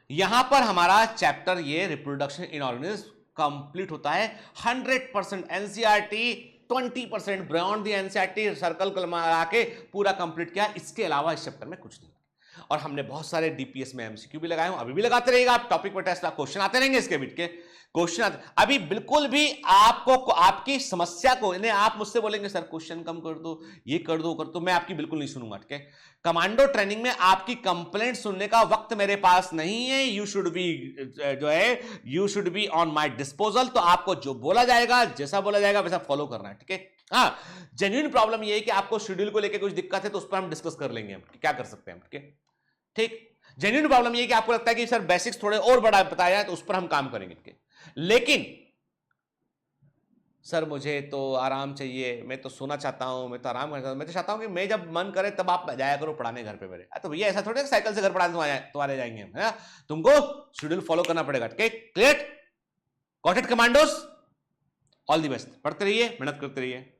यहां पर हमारा चैप्टर ये रिप्रोडक्शन इन ऑर्गेनिज्म कंप्लीट होता है। 100% NCERT, 20% beyond the NCERT circle को लगा के पूरा कंप्लीट किया। इसके अलावा इस चैप्टर में कुछ नहीं। और हमने बहुत सारे डीपीएस में एमसीक्यू भी लगाए हैं, अभी भी लगाते रहेगा। आप टॉपिक पर टेस्ट क्वेश्चन आते रहेंगे, इसके बीच के क्वेश्चन आते। अभी बिल्कुल भी आपको आपकी समस्या को इन्हें आप मुझसे बोलेंगे सर क्वेश्चन कम कर दो, ये कर दो, कर दो, मैं आपकी बिल्कुल नहीं सुनूंगा। ठीक है, कमांडो ट्रेनिंग में आपकी कंप्लेंट सुनने का वक्त मेरे पास नहीं है। यू शुड बी जो है, you should be on my disposal. तो आपको जो बोला जाएगा, जैसा बोला जाएगा वैसा फॉलो करना है। ठीक है, हाँ, जेन्युइन प्रॉब्लम ये है कि आपको शेड्यूल को लेकर कुछ दिक्कत है, तो उस पर हम डिस्कस कर लेंगे, हम क्या कर सकते हैं। ठीक है, ठीक, जेन्युइन प्रॉब्लम ये है कि आपको लगता है कि सर बेसिक्स थोड़े और बड़ा बताया है, तो उस पर हम काम करेंगे। ठीक है, लेकिन सर मुझे तो आराम चाहिए, मैं तो सोना चाहता हूं, मैं तो आराम करना चाहता हूं, मैं तो चाहता हूं कि मैं जब मन करे तब आप जाया करो पढ़ाने घर पे मेरे। तो भैया ऐसा थोड़ी साइकिल से घर पढ़ाने तुम्हारे जाएंगे हम, है? तुमको शेड्यूल फॉलो करना पड़ेगा। ठीक है, clear? Got it commandos? All the best, पढ़ते रहिए, मेहनत करते रहिए।